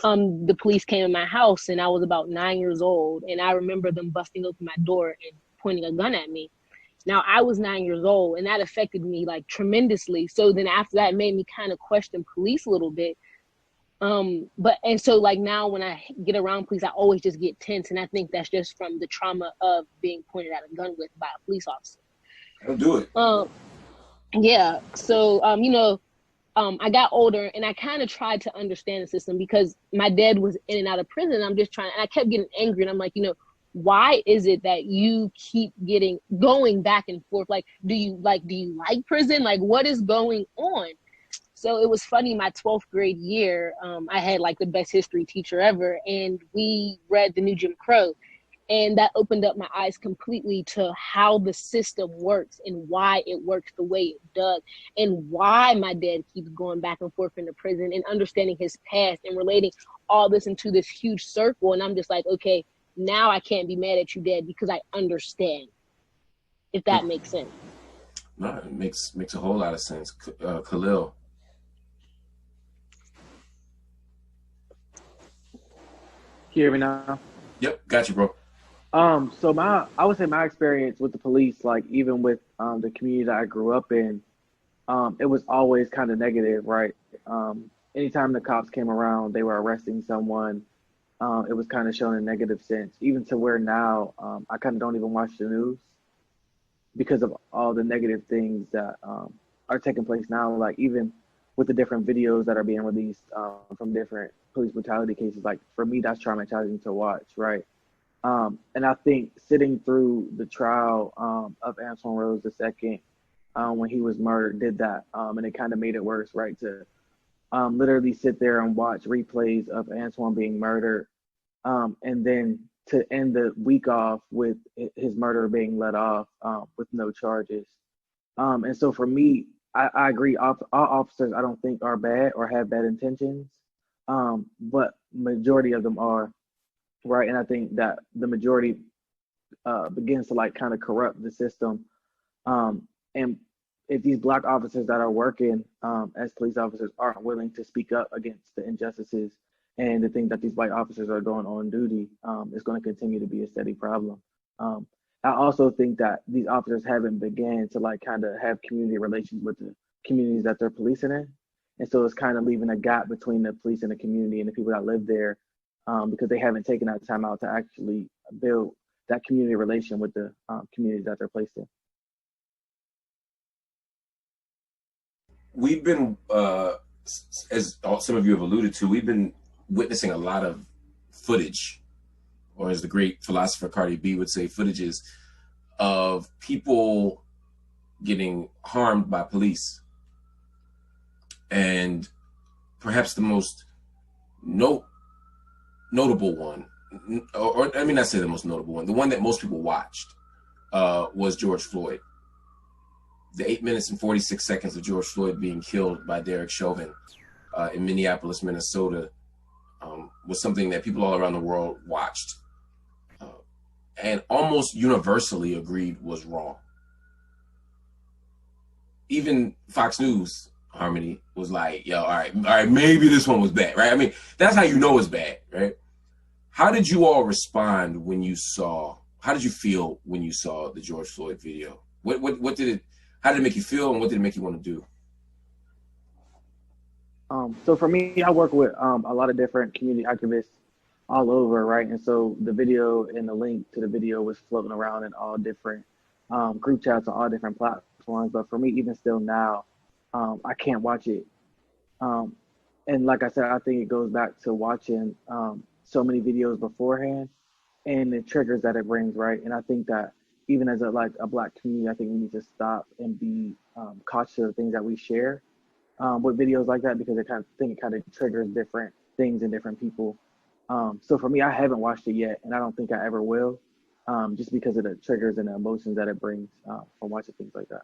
The police came in my house, and I was about 9 years old, and I remember them busting open my door and pointing a gun at me. Now, I was 9 years old, and that affected me like tremendously. So then after that, it made me kind of question police a little bit. So like now when I get around police, I always just get tense, and I think that's just from the trauma of being pointed at a gun with by a police officer. Don't do it. Yeah. So I got older, and I kind of tried to understand the system, because my dad was in and out of prison. And I kept getting angry, and I'm like, why is it that you keep going back and forth? Like, do you like prison? Like, what is going on? So it was funny, my 12th grade year, I had like the best history teacher ever, and we read The New Jim Crow. And that opened up my eyes completely to how the system works and why it works the way it does, and why my dad keeps going back and forth into prison, and understanding his past and relating all this into this huge circle. And I'm just like, okay, now I can't be mad at you, Dad, because I understand, if that makes sense. No, it makes a whole lot of sense. Kahlil. Can you hear me now? Yep, got you, bro. So I would say my experience with the police, like even with the community that I grew up in, it was always kind of negative, right? Anytime the cops came around, they were arresting someone. It was kind of shown in a negative sense, even to where now I kind of don't even watch the news because of all the negative things that are taking place now. Like even with the different videos that are being released from different police brutality cases, like for me, that's traumatizing to watch, right? And I think sitting through the trial of Antoine Rose II when he was murdered did that. And it kind of made it worse, right? To literally sit there and watch replays of Antoine being murdered. And then to end the week off with his murderer being let off with no charges. And so for me, I agree. All officers, I don't think are bad or have bad intentions, but majority of them are. Right, and I think that the majority begins to like kind of corrupt the system. And if these Black officers that are working as police officers aren't willing to speak up against the injustices and the things that these white officers are doing on duty, it's going to continue to be a steady problem. I also think that these officers haven't began to like kind of have community relations with the communities that they're policing in, and so it's kind of leaving a gap between the police and the community and the people that live there. Because they haven't taken that time out to actually build that community relation with the communities that they're placed in. We've been, as some of you have alluded to, we've been witnessing a lot of footage, or as the great philosopher Cardi B would say, footages of people getting harmed by police. And perhaps the most notable one, or I mean, not say the most notable one, the one that most people watched was George Floyd. The 8 minutes and 46 seconds of George Floyd being killed by Derek Chauvin in Minneapolis, Minnesota, was something that people all around the world watched and almost universally agreed was wrong. Even Fox News, Harmony, was like, yo, all right, maybe this one was bad, right? I mean, that's how you know it's bad, right? How did you all respond when you saw, how did you feel when you saw the George Floyd video? What did it, how did it make you feel, and what did it make you want to do? So for me, I work with a lot of different community activists all over, right? And so the video and the link to the video was floating around in all different group chats on all different platforms. But for me, even still now, I can't watch it. And like I said, I think it goes back to watching so many videos beforehand and the triggers that it brings, right? And I think that even as a Black community, I think we need to stop and be cautious of the things that we share with videos like that, because it kind of triggers different things in different people. So for me, I haven't watched it yet, and I don't think I ever will, just because of the triggers and the emotions that it brings from watching things like that.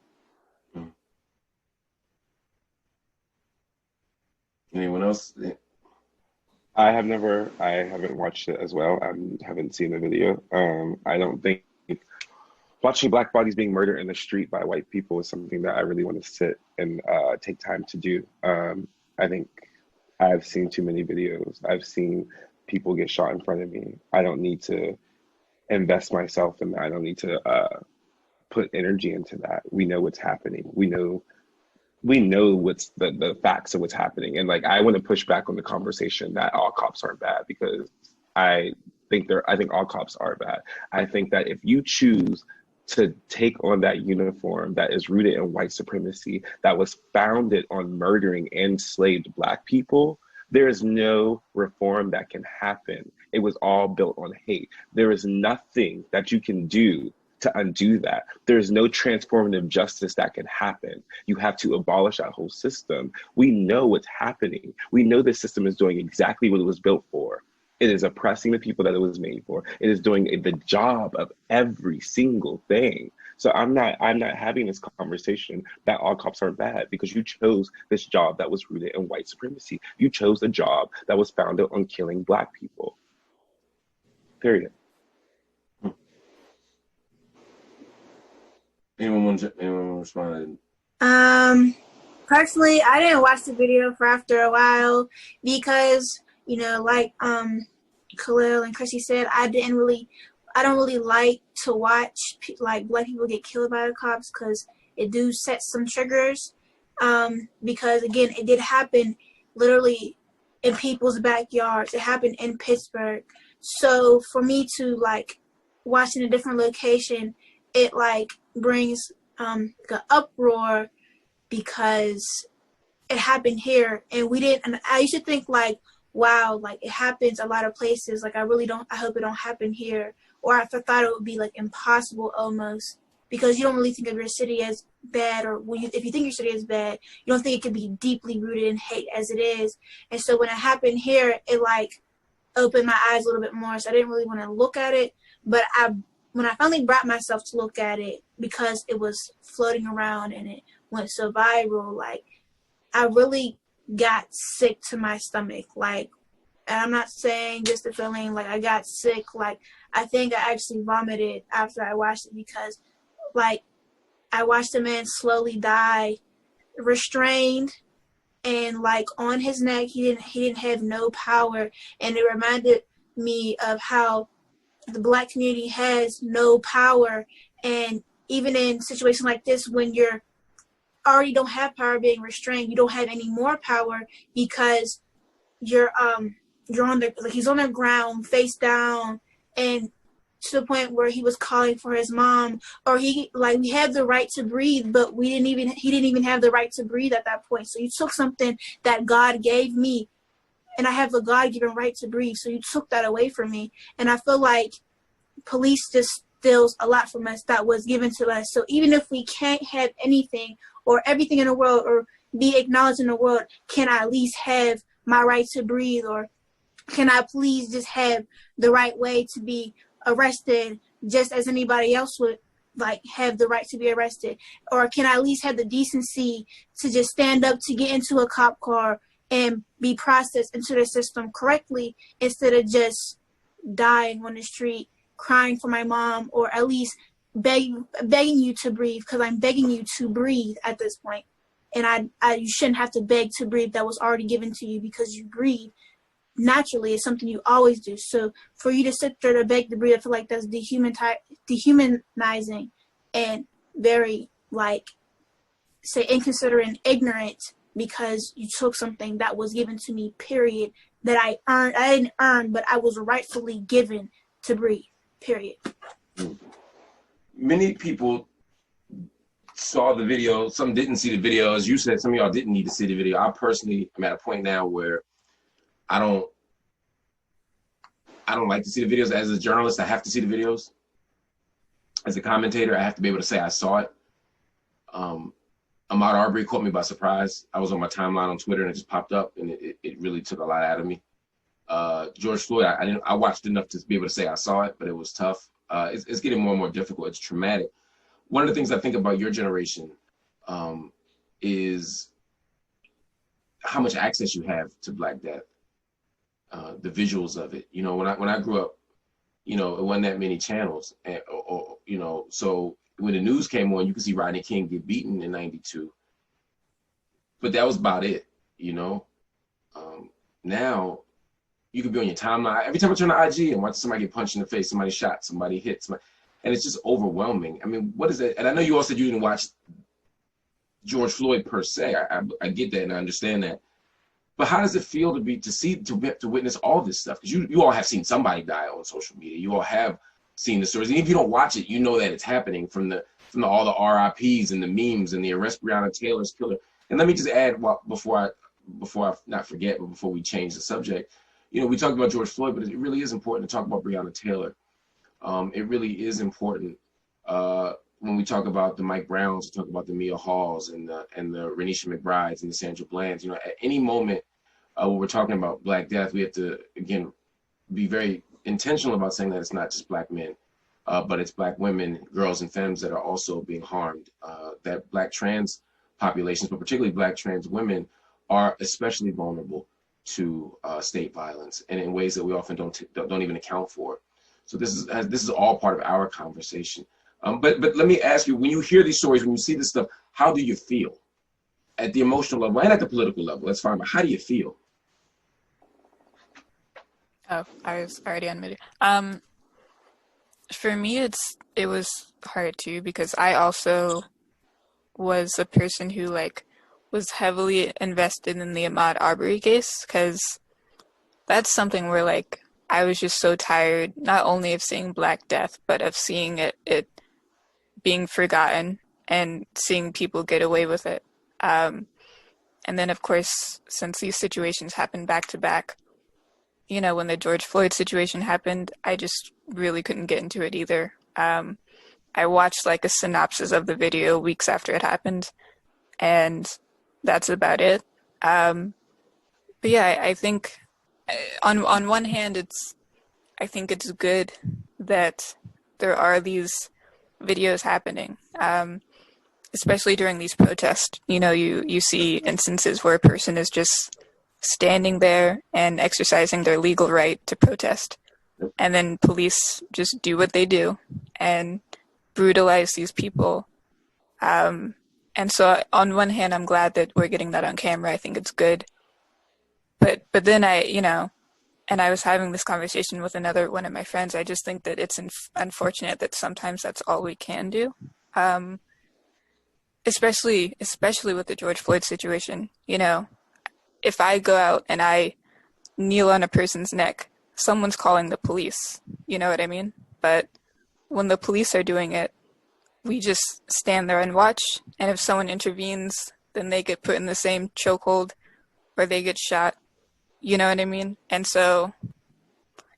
Anyone else? I haven't watched it as well. I haven't seen the video. I don't think watching Black bodies being murdered in the street by white people is something that I really want to sit and take time to do. I think I've seen too many videos. I've seen people get shot in front of me. I don't need to invest myself in that. I don't need to put energy into that. We know what's happening. We know what's the facts of what's happening. And like, I want to push back on the conversation that all cops are bad, because I think all cops are bad. I think that if you choose to take on that uniform that is rooted in white supremacy, that was founded on murdering enslaved Black people, there is no reform that can happen. It was all built on hate. There is nothing that you can do to undo that. There's no transformative justice that can happen. You have to abolish that whole system. We know what's happening. We know this system is doing exactly what it was built for. It is oppressing the people that it was made for. It is doing the job of every single thing. So I'm not having this conversation that all cops are bad, because you chose this job that was rooted in white supremacy. You chose a job that was founded on killing Black people. Period. Anyone want to respond? Personally, I didn't watch the video for after a while because, you know, like Kahlil and Chrissy said, I don't really like to watch like Black people get killed by the cops, because it do set some triggers. Because again, it did happen literally in people's backyards. It happened in Pittsburgh. So for me to like watch in a different location, it like brings an uproar, because it happened here and we didn't. And I used to think like, wow, like it happens a lot of places. Like I hope it don't happen here. Or I thought it would be like impossible almost, because you don't really think of your city as bad, or if you think your city is bad, you don't think it could be deeply rooted in hate as it is. And so when it happened here, it like opened my eyes a little bit more. So I didn't really want to look at it, but when I finally brought myself to look at it, because it was floating around and it went so viral, like I really got sick to my stomach. Like, and I'm not saying just the feeling, like I got sick. Like I think I actually vomited after I watched it, because like I watched a man slowly die, restrained, and like on his neck, he didn't have no power. And it reminded me of how the Black community has no power. And even in situations like this, when you're already don't have power being restrained, you don't have any more power, because you're on the, like he's on the ground face down, and to the point where he was calling for his mom, or we had the right to breathe, but he didn't even have the right to breathe at that point. So you took something that God gave me, and I have the God-given right to breathe. So you took that away from me. And I feel like police just steals a lot from us that was given to us. So even if we can't have anything or everything in the world or be acknowledged in the world, can I at least have my right to breathe? Or can I please just have the right way to be arrested just as anybody else would like have the right to be arrested? Or can I at least have the decency to just stand up to get into a cop car and be processed into the system correctly, instead of just dying on the street, crying for my mom, or at least begging you to breathe, because I'm begging you to breathe at this point. And you shouldn't have to beg to breathe. That was already given to you, because you breathe naturally. It's something you always do. So for you to sit there to beg to breathe, I feel like that's dehumanizing and very, like, say, inconsiderate and ignorant, because you took something that was given to me, period, that I didn't earn, but I was rightfully given to breathe, period. Many people saw the video, some didn't see the video. As you said, some of y'all didn't need to see the video. I personally am at a point now where I don't like to see the videos. As a journalist, I have to see the videos. As a commentator, I have to be able to say I saw it. Ahmaud Arbery caught me by surprise. I was on my timeline on Twitter and it just popped up, and it really took a lot out of me. George Floyd, I watched enough to be able to say I saw it, but it was tough. It's getting more and more difficult. It's traumatic. One of the things I think about your generation is how much access you have to Black Death, the visuals of it. You know, when I grew up, you know, it wasn't that many channels, or you know, so when the news came on, you could see Rodney King get beaten in '92, but that was about it. You know, now you could be on your timeline. Every time I turn to IG and watch somebody get punched in the face, somebody shot, somebody hit, somebody, and it's just overwhelming. I mean, what is it? And I know you all said you didn't watch George Floyd per se. I get that and I understand that. But how does it feel to witness all this stuff? Because you all have seen somebody die on social media. You all have seen the stories. And if you don't watch it, you know that it's happening from all the RIPs and the memes and the arrest Breonna Taylor's killer. And let me just add, before I not forget, but before we change the subject, you know, we talked about George Floyd, but it really is important to talk about Breonna Taylor. It really is important When we talk about the Mike Browns, we talk about the Mia Halls and the Renisha McBrides and the Sandra Blands. At any moment when we're talking about Black death, we have to, again, be very intentional about saying that it's not just Black men, but it's Black women, girls, and femmes that are also being harmed. That Black trans populations, but particularly Black trans women, are especially vulnerable to state violence, and in ways that we often don't even account for. So this is all part of our conversation. But let me ask you, when you hear these stories, when you see this stuff, how do you feel? At the emotional level and at the political level, that's fine, but how do you feel? Oh, I was already unmuted. For me, it was hard too, because I also was a person who was heavily invested in the Ahmaud Arbery case, because that's something where I was just so tired, not only of seeing Black death, but of seeing it being forgotten and seeing people get away with it. And then, of course, since these situations happened back to back, when the George Floyd situation happened, I just really couldn't get into it either. I watched a synopsis of the video weeks after it happened, and that's about it. But yeah, I think on one hand, I think it's good that there are these videos happening, especially during these protests. You see instances where a person is just standing there and exercising their legal right to protest, and then police just do what they do and brutalize these people. And so on one hand, I'm glad that we're getting that on camera. I think it's good. But then and I was having this conversation with another one of my friends. I just think that it's unfortunate that sometimes that's all we can do. Especially with the George Floyd situation. If I go out and I kneel on a person's neck, someone's calling the police. You know what I mean? But when the police are doing it, we just stand there and watch. And if someone intervenes, then they get put in the same chokehold or they get shot. You know what I mean? And so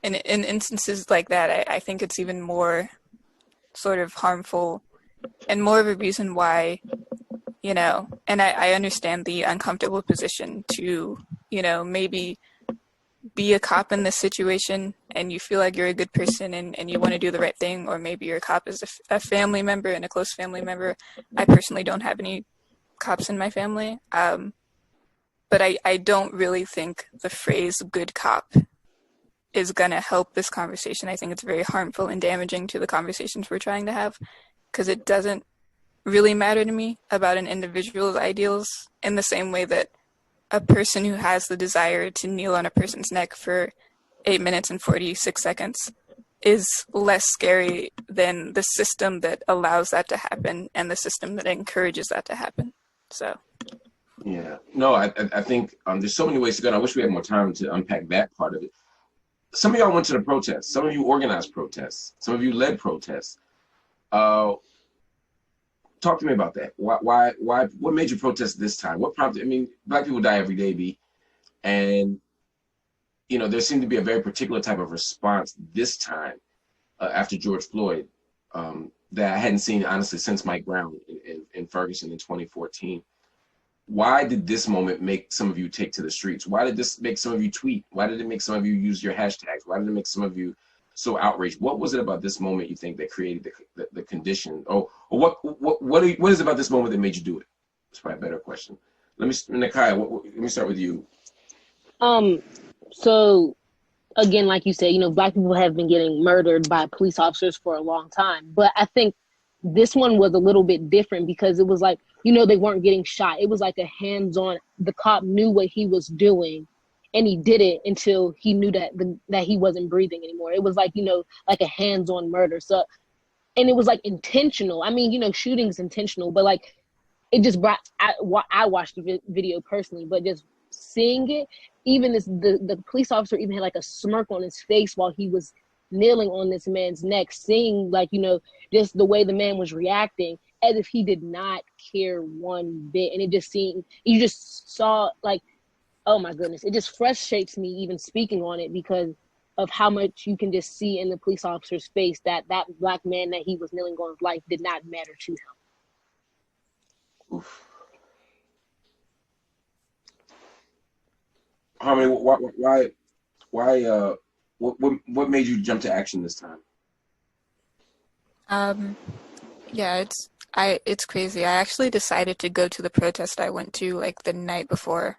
in instances like that, I think it's even more sort of harmful and more of a reason why, and I understand the uncomfortable position to, maybe be a cop in this situation and you feel like you're a good person and you want to do the right thing, or maybe your cop is a family member and a close family member. I personally don't have any cops in my family. But I don't really think the phrase good cop is going to help this conversation. I think it's very harmful and damaging to the conversations we're trying to have, because it doesn't really matter to me about an individual's ideals in the same way that a person who has the desire to kneel on a person's neck for 8 minutes and 46 seconds is less scary than the system that allows that to happen and the system that encourages that to happen. So. Yeah, no, I think there's so many ways to go. And I wish we had more time to unpack that part of it. Some of y'all went to the protests. Some of you organized protests. Some of you led protests. Talk to me about that. Why? What made you protest this time? What prompted? I mean, Black people die every day, B, and there seemed to be a very particular type of response this time after George Floyd that I hadn't seen honestly since Mike Brown in Ferguson in 2014. Why did this moment make some of you take to the streets? Why did this make some of you tweet? Why did it make some of you use your hashtags? Why did it make some of you so outraged? What was it about this moment you think that created the condition? Or what is it about this moment that made you do it? That's probably a better question. Nekiya, let me start with you. So again, like you said, Black people have been getting murdered by police officers for a long time. But I think this one was a little bit different because it was like, they weren't getting shot. It was like a hands-on, the cop knew what he was doing and he did it until he knew that he wasn't breathing anymore. It was like, like a hands-on murder. So, and it was like intentional. I mean, shooting's intentional, but like it just brought, I watched the video personally, but just seeing it, even the police officer even had like a smirk on his face while he was kneeling on this man's neck, seeing like, just the way the man was reacting as if he did not care one bit. And it just seemed, you just saw like, oh my goodness, it just frustrates me even speaking on it because of how much you can just see in the police officer's face that that Black man that he was kneeling on his life did not matter to him. Oof. Harmony, what made you jump to action this time? Yeah, it's crazy. I actually decided to go to the protest I went to like the night before,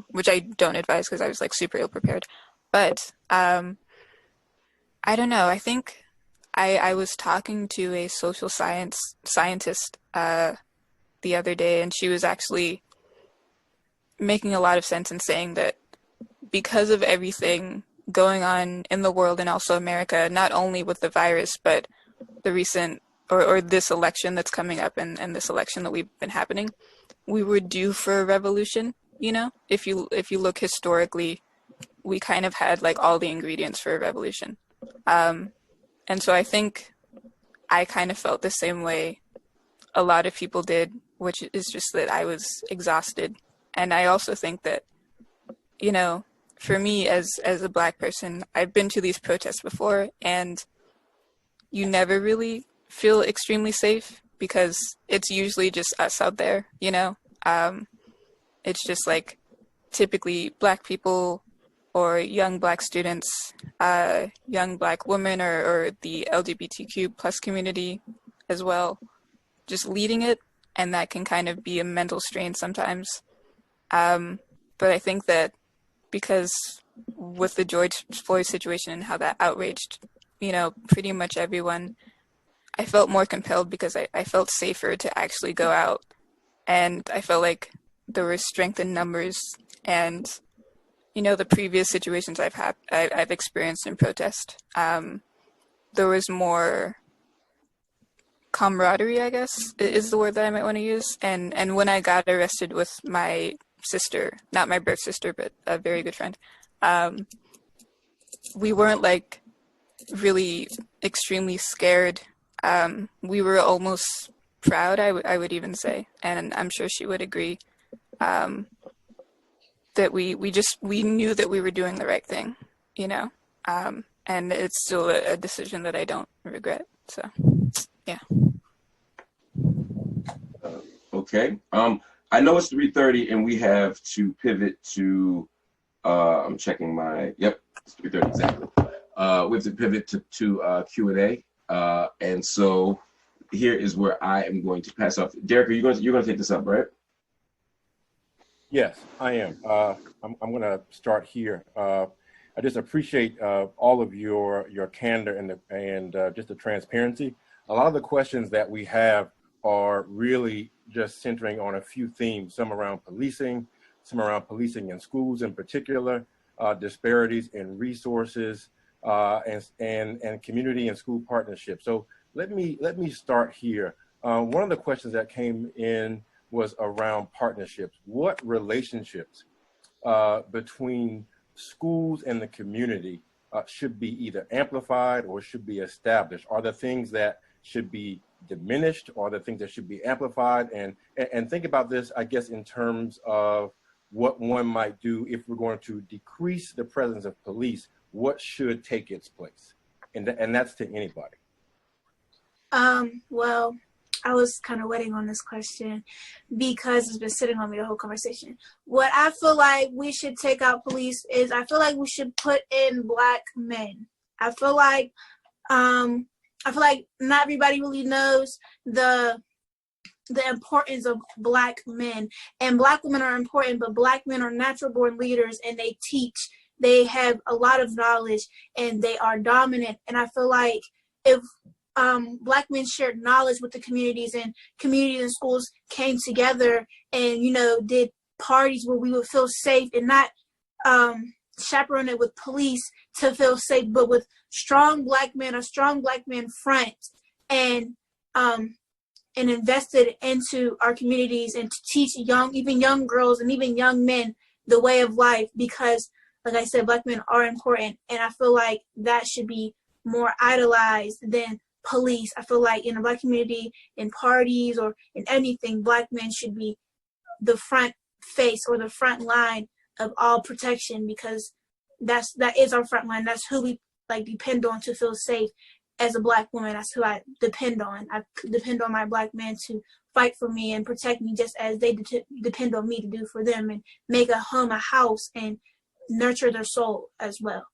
which I don't advise because I was like super ill prepared. But I don't know. I think I was talking to a social scientist the other day, and she was actually making a lot of sense in saying that because of everything going on in the world and also America, not only with the virus, but the recent or this election that's coming up and this election that we've been happening, we were due for a revolution. You know, if you look historically, we kind of had like all the ingredients for a revolution. And so I think I kind of felt the same way a lot of people did, which is just that I was exhausted. And I also think that, you know, for me as a Black person, I've been to these protests before, and you never really feel extremely safe because it's usually just us out there, you know? It's just like typically Black people or young Black students, young Black women or the LGBTQ plus community as well, just leading it, and that can kind of be a mental strain sometimes. But I think that because with the George Floyd situation and how that outraged, you know, pretty much everyone, I felt more compelled because I felt safer to actually go out, and I felt like there was strength in numbers, and you know, the previous situations I've experienced in protest, there was more camaraderie, I guess, is the word that I might want to use. And when I got arrested with my sister, not my birth sister, but a very good friend, we weren't like really extremely scared. We were almost proud, I would even say, and I'm sure she would agree, that we knew that we were doing the right thing, you know, and it's still a decision that I don't regret. So, yeah. Okay. I know it's 3:30 and we have to pivot to, I'm checking my, yep, it's 3:30 exactly. We have to pivot to Q&A. And so here is where I am going to pass off. Derek, you're going to take this up, right? Yes, I am. I'm going to start here. I just appreciate all of your candor and just the transparency. A lot of the questions that we have are really just centering on a few themes, some around policing, some around policing in schools in particular, disparities in resources, and community and school partnerships. So let me start here. One of the questions that came in was around partnerships. What relationships between schools and the community should be either amplified or should be established? Are there things that should be diminished, or the things that should be amplified? And think about this, I guess, in terms of what one might do if we're going to decrease the presence of police. What should take its place? And that's to anybody. Well, I was kind of waiting on this question because it's been sitting on me the whole conversation. What I feel like we should take out police is I feel like we should put in Black men. I feel like not everybody really knows the importance of Black men, and Black women are important, but Black men are natural born leaders, and they teach. They have a lot of knowledge and they are dominant. And I feel like if Black men shared knowledge with the communities, and communities and schools came together and, you know, did parties where we would feel safe and not chaperone it with police to feel safe, but with strong Black men, a strong Black man front, and invested into our communities and to teach even young girls and even young men the way of life, because like I said, Black men are important, and I feel like that should be more idolized than police. I feel like in the Black community, in parties or in anything, Black men should be the front face or the front line of all protection, because that is our front line. That's who we like depend on to feel safe. As a Black woman, that's who I depend on. I depend on my Black men to fight for me and protect me, just as they depend on me to do for them, and make a home, a house, and nurture their soul as well,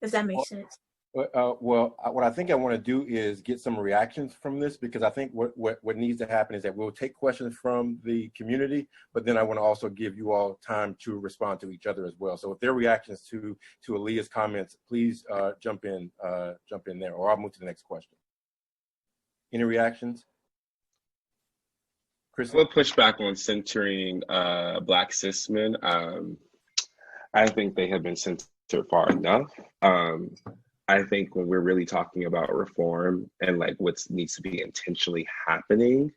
if that makes sense. What I think I want to do is get some reactions from this, because I think what needs to happen is that we'll take questions from the community, but then I want to also give you all time to respond to each other as well. So if there are reactions to Aaliyah's comments, please jump in there, or I'll move to the next question. Any reactions? Chrissy? I would push back on centering Black cis men. I think they have been centered far enough. I think when we're really talking about reform and like what needs to be intentionally happening,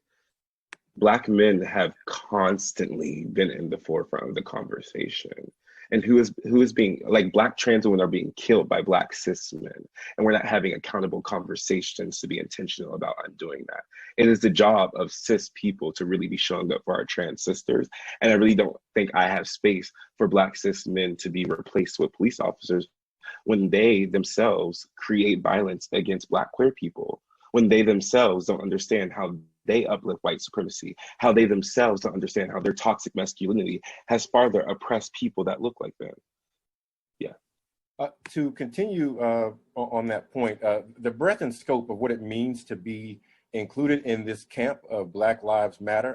Black men have constantly been in the forefront of the conversation. And who is being, like, Black trans women are being killed by Black cis men, and we're not having accountable conversations to be intentional about undoing that. It is the job of cis people to really be showing up for our trans sisters. And I really don't think I have space for Black cis men to be replaced with police officers when they themselves create violence against Black queer people, when they themselves don't understand how they uplift white supremacy, how they themselves don't understand how their toxic masculinity has farther oppressed people that look like them. Yeah. To continue on that point, the breadth and scope of what it means to be included in this camp of Black Lives Matter,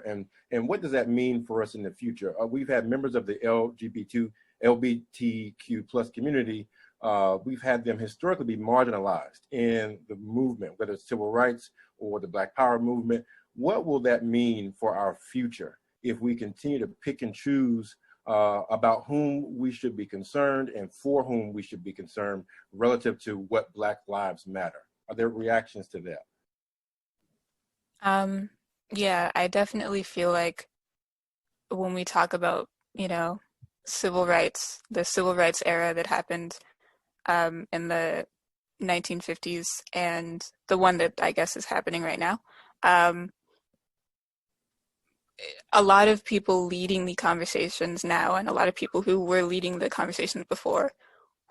and what does that mean for us in the future? We've had members of the LGBTQ plus community. We've had them historically be marginalized in the movement, whether it's civil rights or the Black Power movement. What will that mean for our future if we continue to pick and choose about whom we should be concerned and for whom we should be concerned relative to what Black Lives Matter? Are there reactions to that? Yeah, I definitely feel like when we talk about, civil rights, the civil rights era that happened in the 1950s and the one that I guess is happening right now, a lot of people leading the conversations now, and a lot of people who were leading the conversations before,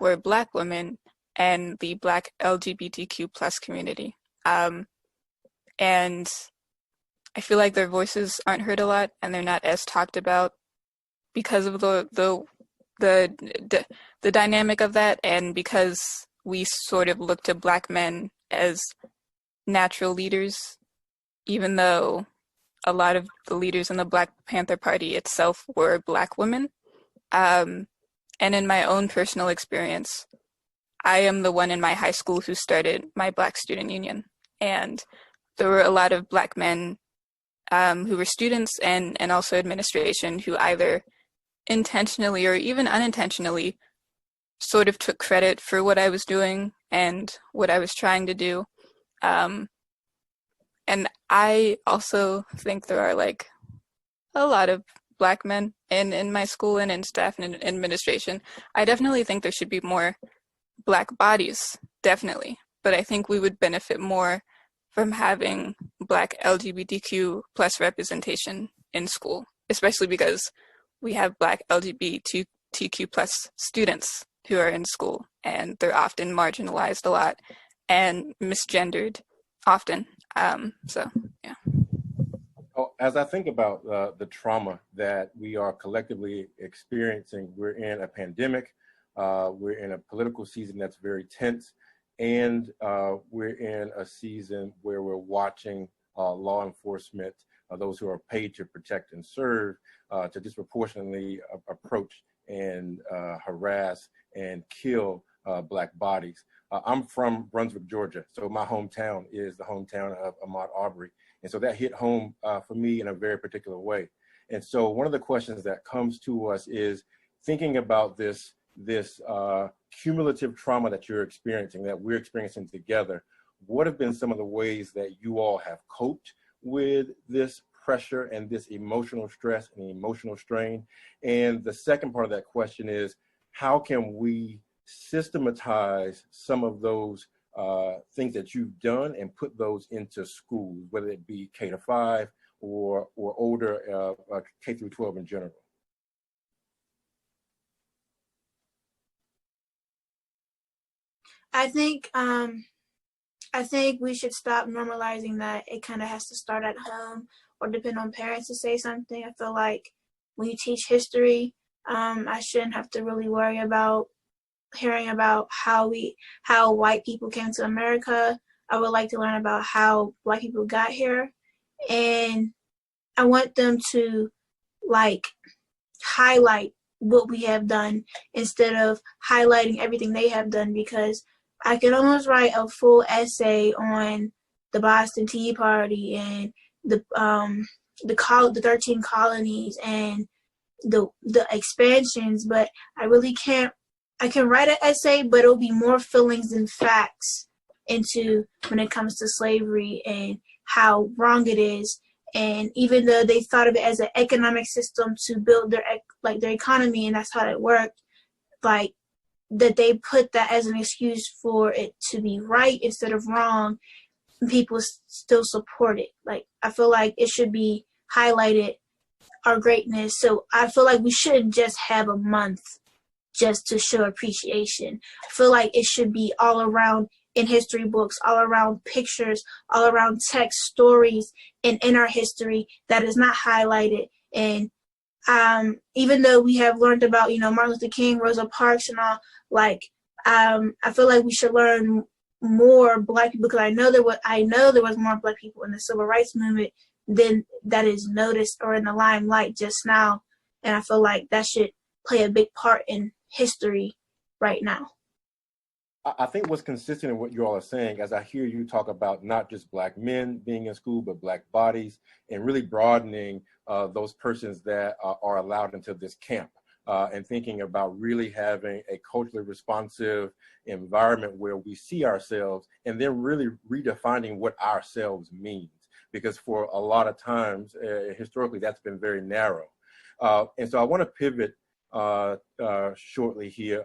were Black women and the Black LGBTQ plus community. And I feel like their voices aren't heard a lot, and they're not as talked about because of the dynamic of that, and because we sort of look to Black men as natural leaders, even though a lot of the leaders in the Black Panther Party itself were Black women. And in my own personal experience, I am the one in my high school who started my Black Student Union. And there were a lot of Black men who were students and also administration who either intentionally or even unintentionally sort of took credit for what I was doing and what I was trying to do. And I also think there are like a lot of Black men in my school and in staff and in administration. I definitely think there should be more Black bodies, definitely. But I think we would benefit more from having Black LGBTQ plus representation in school, especially because we have Black LGBTQ plus students who are in school, and they're often marginalized a lot and misgendered often. So, yeah. As I think about the trauma that we are collectively experiencing, we're in a pandemic, we're in a political season that's very tense, and we're in a season where we're watching law enforcement, those who are paid to protect and serve, to disproportionately approach and harass and kill Black bodies. I'm from Brunswick, Georgia, so my hometown is the hometown of Ahmaud Arbery. And so that hit home for me in a very particular way. And so one of the questions that comes to us is thinking about this cumulative trauma that you're experiencing, that we're experiencing together. What have been some of the ways that you all have coped with this pressure and this emotional stress and emotional strain? And the second part of that question is, how can we systematize some of those things that you've done and put those into schools, whether it be K-5 or older K through 12 in general? I think we should stop normalizing that it kind of has to start at home or depend on parents to say something. I feel like when you teach history, I shouldn't have to really worry about hearing about how white people came to America. I would like to learn about how Black people got here, and I want them to like highlight what we have done instead of highlighting everything they have done, because I could almost write a full essay on the Boston Tea Party and the 13 colonies and the expansions, but I really can't. I can write an essay, but it'll be more feelings than facts into when it comes to slavery and how wrong it is. And even though they thought of it as an economic system to build their economy, and that's how it worked, like that they put that as an excuse for it to be right instead of wrong, and people still support it. Like, I feel like it should be highlighted, our greatness. So I feel like we shouldn't just have a month just to show appreciation. I feel like it should be all around in history books, all around pictures, all around text, stories, and in our history that is not highlighted. And even though we have learned about, Martin Luther King, Rosa Parks, and all, like, I feel like we should learn more Black people, because I know there was more Black people in the civil rights movement than that is noticed or in the limelight just now. And I feel like that should play a big part in history right now. I think what's consistent in what you all are saying, as I hear you talk about not just Black men being in school, but Black bodies, and really broadening those persons that are allowed into this camp, and thinking about really having a culturally responsive environment where we see ourselves, and then really redefining what ourselves means. Because for a lot of times, historically, that's been very narrow. And so I want to pivot shortly here.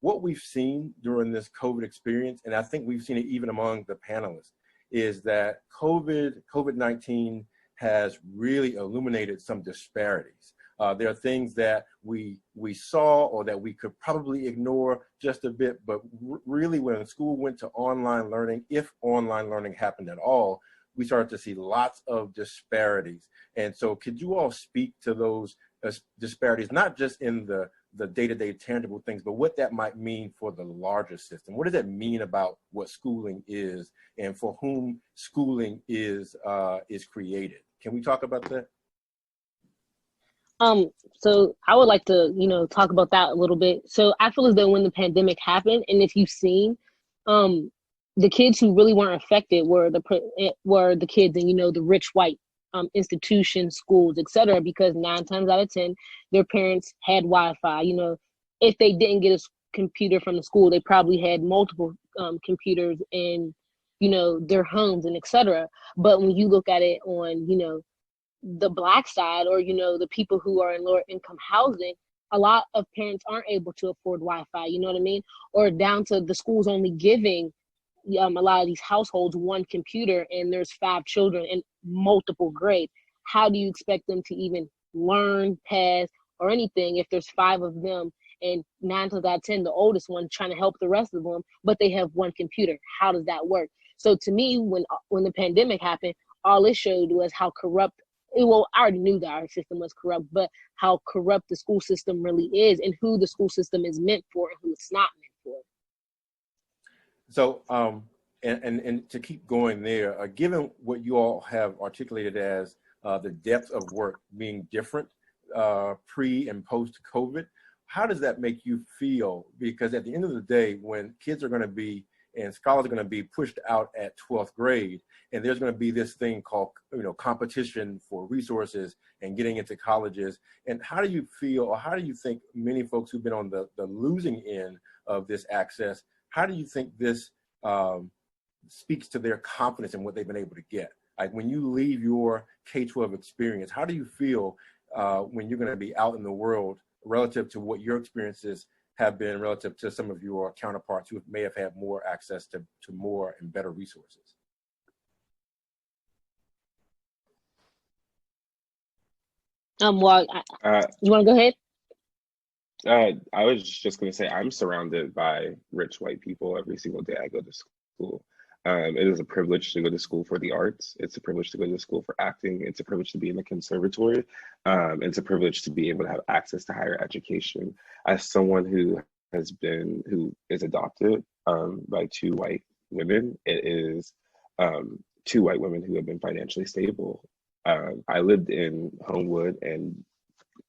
What we've seen during this COVID experience, and I think we've seen it even among the panelists, is that COVID-19 has really illuminated some disparities. There are things that we saw or that we could probably ignore just a bit, but really when school went to online learning, if online learning happened at all, we started to see lots of disparities. And so could you all speak to those disparities, not just in the day-to-day tangible things, but what that might mean for the larger system? What does that mean about what schooling is and for whom schooling is created? Can we talk about that? So I would like to, talk about that a little bit. So I feel as though when the pandemic happened, and if you've seen, the kids who really weren't affected were the kids in, the rich white institutions, schools, etc. Because 9 times out of 10, their parents had Wi-Fi. If they didn't get a computer from the school, they probably had multiple computers in, their homes and etc. But when you look at it on, the Black side, or the people who are in lower income housing, a lot of parents aren't able to afford Wi-Fi. You know what I mean? Or down to the schools only giving a lot of these households 1 computer, and there's 5 children in multiple grades. How do you expect them to even learn, pass, or anything if there's 5 of them, and 9 times out of 10, the oldest one trying to help the rest of them, but they have 1 computer? How does that work? So to me, when the pandemic happened, all it showed was how corrupt. Well, I already knew that our system was corrupt, but how corrupt the school system really is, and who the school system is meant for and who it's not meant for. So, and to keep going there, given what you all have articulated as the depth of work being different pre and post COVID, how does that make you feel? Because at the end of the day, when kids are going to be and scholars are going to be pushed out at 12th grade, and there's going to be this thing called, competition for resources and getting into colleges. And how do you feel, or how do you think many folks who've been on the losing end of this access, how do you think this speaks to their confidence in what they've been able to get? Like when you leave your K-12 experience, how do you feel when you're going to be out in the world relative to what your experiences have been relative to some of your counterparts who may have had more access to more and better resources? Well, you want to go ahead? I was just going to say, I'm surrounded by rich white people every single day I go to school. It is a privilege to go to school for the arts. It's a privilege to go to school for acting. It's a privilege to be in the conservatory. It's a privilege to be able to have access to higher education. As someone who is adopted by two white women, it is two white women who have been financially stable. I lived in Homewood, and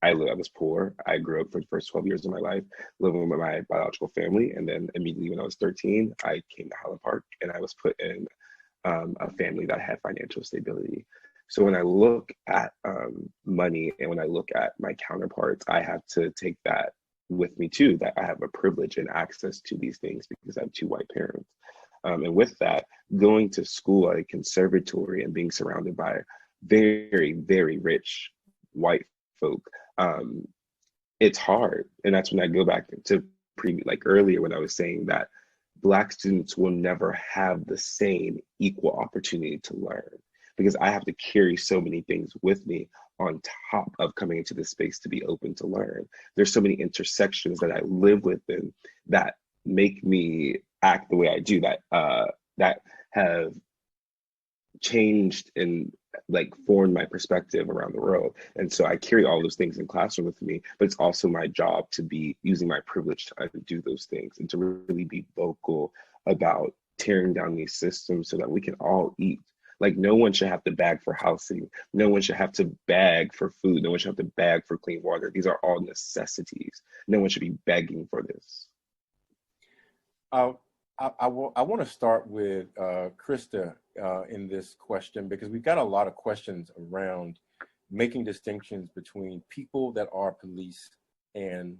I was poor. I grew up for the first 12 years of my life living with my biological family. And then immediately when I was 13, I came to Highland Park, and I was put in a family that had financial stability. So when I look at money, and when I look at my counterparts, I have to take that with me too, that I have a privilege and access to these things because I have two white parents. And with that, going to school at a conservatory and being surrounded by very, very rich white folk, it's hard. And that's when I go back to like earlier when I was saying that Black students will never have the same equal opportunity to learn, because I have to carry so many things with me on top of coming into this space to be open to learn. There's so many intersections that I live within that make me act the way I do, that have changed and like formed my perspective around the world. And so I carry all those things in classroom with me, but it's also my job to be using my privilege to undo those things and to really be vocal about tearing down these systems so that we can all eat. Like, no one should have to beg for housing. No one should have to beg for food. No one should have to beg for clean water. These are all necessities. No one should be begging for this. I want to start with Christa in this question, because we've got a lot of questions around making distinctions between people that are policed and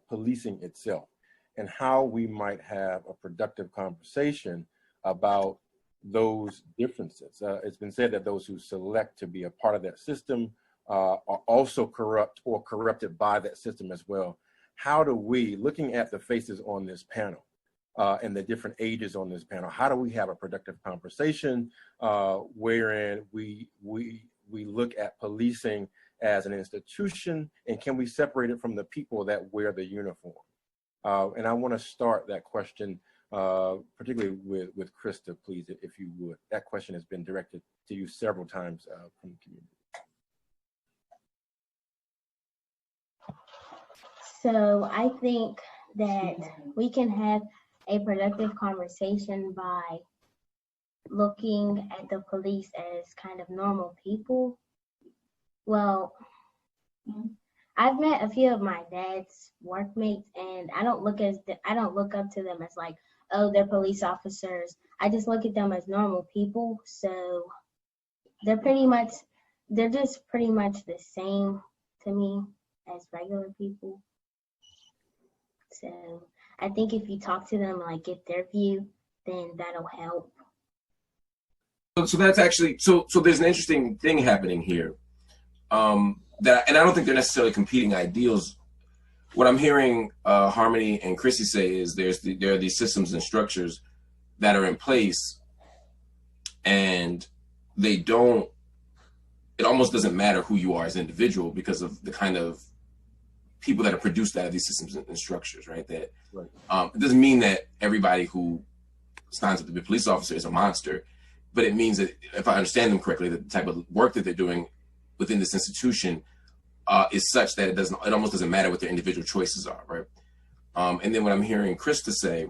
policing itself, and how we might have a productive conversation about those differences. It's been said that those who select to be a part of that system are also corrupt or corrupted by that system as well. How do we, looking at the faces on this panel, and the different ages on this panel, how do we have a productive conversation wherein we look at policing as an institution, and can we separate it from the people that wear the uniform? And I want to start that question particularly with Christa, please, if you would. That question has been directed to you several times from the community. So I think that we can have a productive conversation by looking at the police as kind of normal people. Well, I've met a few of my dad's workmates, and I don't look up to them as like, oh, they're police officers. I just look at them as normal people. So they're just pretty much the same to me as regular people. So I think if you talk to them, like get their view, then that'll help. So that's actually, so there's an interesting thing happening here. And I don't think they're necessarily competing ideals. What I'm hearing Harmony and Chrissy say is there are these systems and structures that are in place, and it almost doesn't matter who you are as an individual because of the kind of people that are produced out of these systems and structures, right? That right. It doesn't mean that everybody who signs up to be a police officer is a monster, but it means that, if I understand them correctly, the type of work that they're doing within this institution is such that it almost doesn't matter what their individual choices are, right? And then what I'm hearing Christa say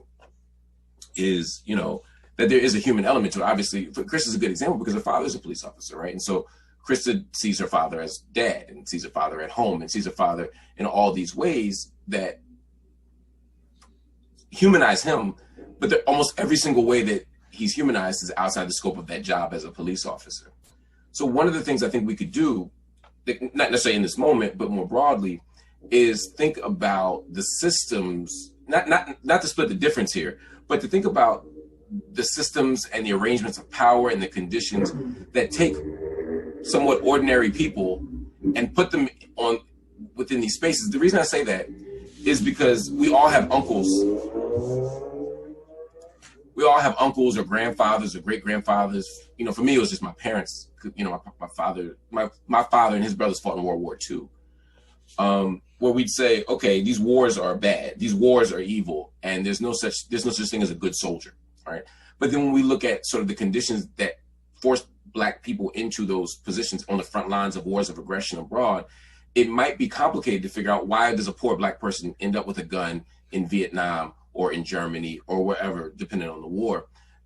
is, that there is a human element to it. Obviously, Christa's a good example because her father's a police officer, right? And so Christa sees her father as dad, and sees her father at home, and sees her father in all these ways that humanize him, but almost every single way that he's humanized is outside the scope of that job as a police officer. So one of the things I think we could do, not necessarily in this moment, but more broadly, is think about the systems, not to split the difference here, but to think about the systems and the arrangements of power and the conditions that take somewhat ordinary people and put them within these spaces. The reason I say that is because we all have uncles. We all have uncles or grandfathers or great-grandfathers. For me, it was just my parents. My father and his brothers fought in World War II. where we'd say, okay, these wars are bad, these wars are evil, and there's no such thing as a good soldier, right? But then when we look at sort of the conditions that forced Black people into those positions on the front lines of wars of aggression abroad, it might be complicated to figure out why does a poor Black person end up with a gun in Vietnam or in Germany or wherever, depending on the war.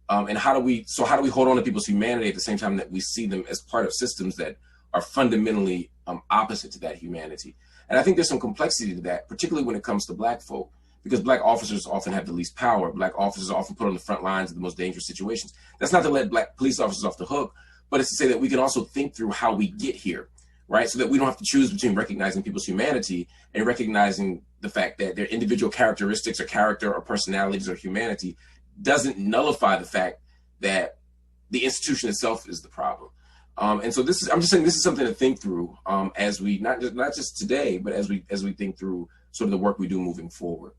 And how do we hold on to people's humanity at the same time that we see them as part of systems that are fundamentally opposite to that humanity? And I think there's some complexity to that, particularly when it comes to Black folk, because Black officers often have the least power. Black officers are often put on the front lines of the most dangerous situations. That's not to let Black police officers off the hook, but it's to say that we can also think through how we get here, right? So that we don't have to choose between recognizing people's humanity and recognizing the fact that their individual characteristics or character or personalities or humanity doesn't nullify the fact that the institution itself is the problem. And so I'm just saying this is something to think through as we, not just today, but as we think through sort of the work we do moving forward.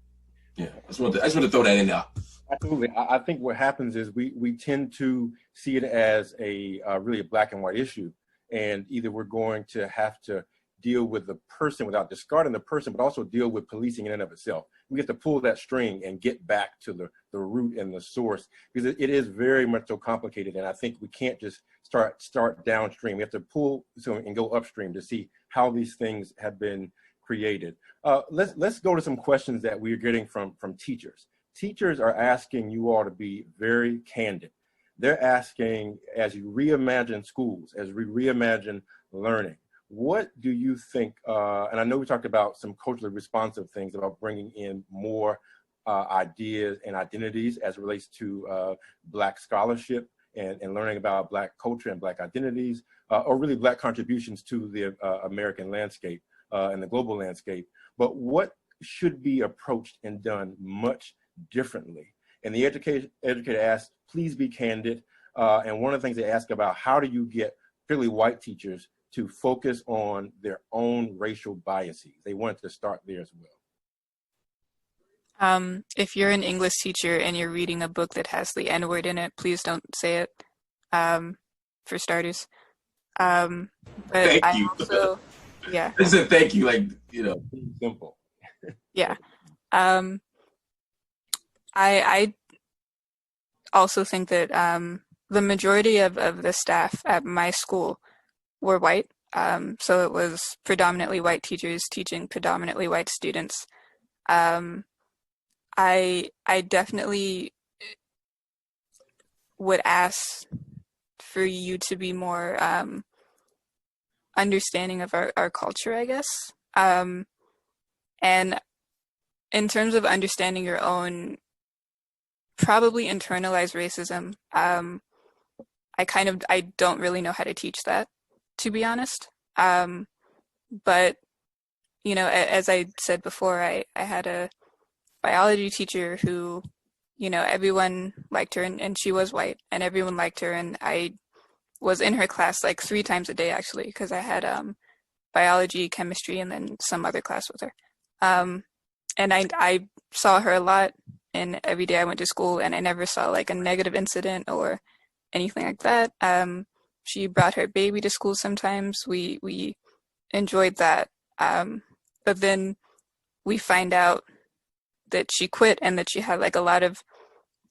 Yeah, I just want to throw that in there. Absolutely. I think what happens is we tend to see it as a really a black and white issue. And either we're going to have to deal with the person without discarding the person, but also deal with policing in and of itself. We have to pull that string and get back to the root and the source, because it is very much so complicated. And I think we can't just start downstream. We have to pull and go upstream to see how these things have been created. Let's go to some questions that we're getting from teachers. Teachers are asking you all to be very candid. They're asking, as you reimagine schools, as we reimagine learning, what do you think, and I know we talked about some culturally responsive things about bringing in more ideas and identities as it relates to Black scholarship and learning about Black culture and Black identities, or really Black contributions to the American landscape and the global landscape. But what should be approached and done much differently? And the educator asked, please be candid. And one of the things they ask about, how do you get particularly white teachers to focus on their own racial biases? They wanted to start there as well. If you're an English teacher and you're reading a book that has the N-word in it, please don't say it, for starters. But Thank you. Also, yeah. I said thank you, like, simple. Yeah. I also think that the majority of the staff at my school were white. So it was predominantly white teachers teaching predominantly white students. I definitely would ask for you to be more understanding of our culture, I guess. And in terms of understanding your own probably internalized racism, I don't really know how to teach that, to be honest. But, as I said before, I had a biology teacher who, everyone liked her, and she was white, and everyone liked her, and I was in her class like 3 times a day, actually, because I had biology, chemistry, and then some other class with her. And I saw her a lot, and every day I went to school, and I never saw like a negative incident or anything like that. She brought her baby to school sometimes. We enjoyed that. But then we find out that she quit and that she had like a lot of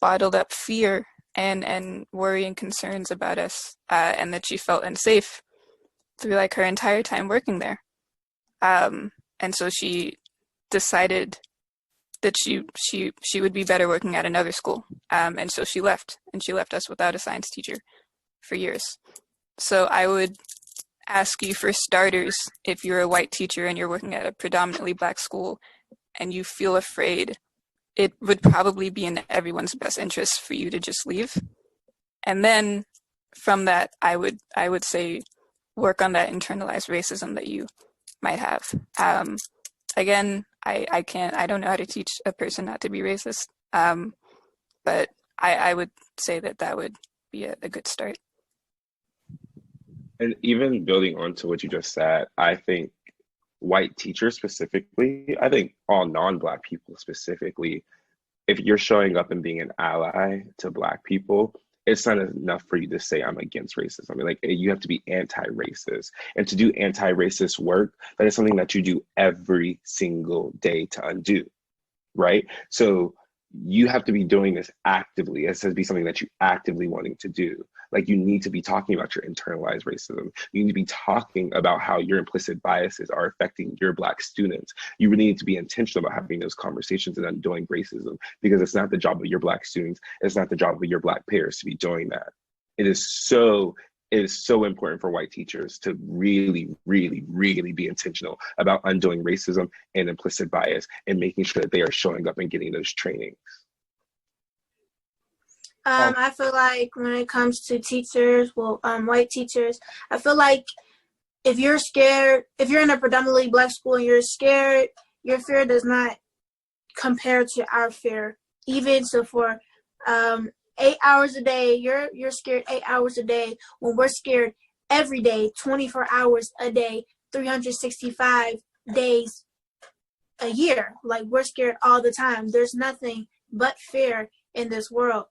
bottled up fear and worry and concerns about us, and that she felt unsafe through like her entire time working there. And so she decided that she would be better working at another school. And so she left, and she left us without a science teacher for years. So I would ask you, for starters, if you're a white teacher and you're working at a predominantly Black school and you feel afraid, it would probably be in everyone's best interest for you to just leave. And then from that, I would say work on that internalized racism that you might have. Again, I don't know how to teach a person not to be racist, but I would say that would be a good start. And even building onto what you just said, I think white teachers specifically, I think all non-Black people specifically, if you're showing up and being an ally to Black people, it's not enough for you to say I'm against racism. I mean, like, you have to be anti-racist. And to do anti-racist work, that is something that you do every single day to undo, right? So you have to be doing this actively. It has to be something that you actively wanting to do. Like, you need to be talking about your internalized racism. You need to be talking about how your implicit biases are affecting your Black students. You really need to be intentional about having those conversations and undoing racism, because it's not the job of your Black students. It's not the job of your Black peers to be doing that. It is so important for white teachers to really, really, really be intentional about undoing racism and implicit bias and making sure that they are showing up and getting those trainings. I feel like when it comes to teachers, white teachers, I feel like if you're scared, if you're in a predominantly Black school and you're scared, your fear does not compare to our fear. Even so, for 8 hours a day, you're scared 8 hours a day, when we're scared every day, 24 hours a day, 365 days a year. Like, we're scared all the time. There's nothing but fear in this world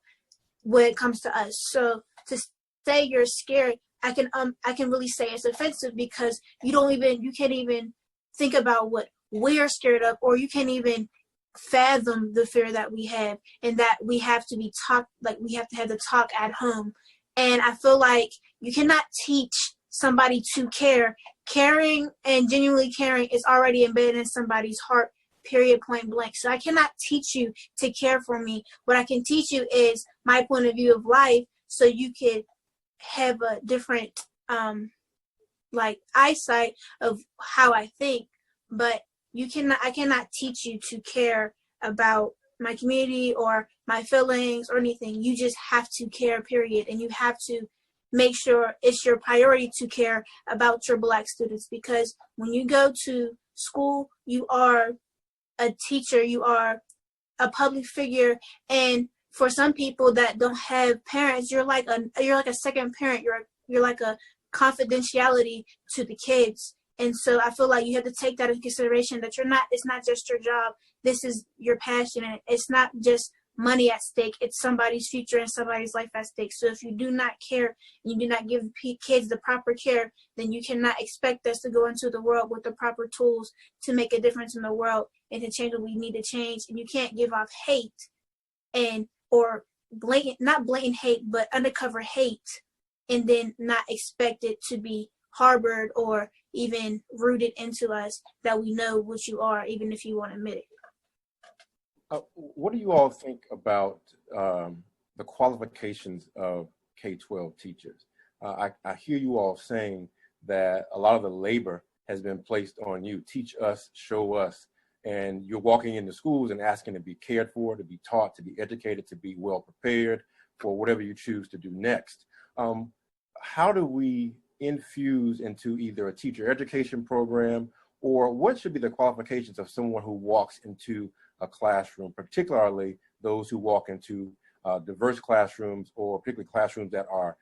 when it comes to us. So to say you're scared, I can really say it's offensive, because you can't even think about what we're scared of, or you can't even fathom the fear that we have, and that we have to be taught, like, we have to have the talk at home. And I feel like you cannot teach somebody to care. Caring and genuinely caring is already embedded in somebody's heart, period, point blank. So I cannot teach you to care for me. What I can teach you is my point of view of life, so you could have a different eyesight of how I think. But I cannot teach you to care about my community or my feelings or anything. You just have to care, period. And you have to make sure it's your priority to care about your Black students, because when you go to school, you are a teacher, you are a public figure, and for some people that don't have parents, you're like a second parent. You're like a confidentiality to the kids. And so I feel like you have to take that into consideration, that it's not just your job. This is your passion, and it's not just money at stake. It's somebody's future and somebody's life at stake. So if you do not care, and you do not give kids the proper care, then you cannot expect us to go into the world with the proper tools to make a difference in the world and to change what we need to change. And you can't give off hate or not blatant hate, but undercover hate, and then not expect it to be harbored or even rooted into us, that we know what you are, even if you won't admit it. What do you all think about the qualifications of K-12 teachers? I hear you all saying that a lot of the labor has been placed on you. Teach us, show us. And you're walking into schools and asking to be cared for, to be taught, to be educated, to be well prepared for whatever you choose to do next. How do we infuse into either a teacher education program, or what should be the qualifications of someone who walks into a classroom, particularly those who walk into diverse classrooms, or particularly classrooms that are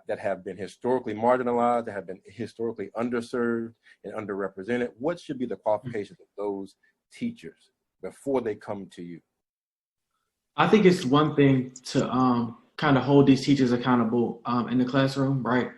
that have been historically marginalized, that have been historically underserved and underrepresented? What should be the qualifications of those teachers before they come to you? I think it's one thing to kind of hold these teachers accountable in the classroom, right?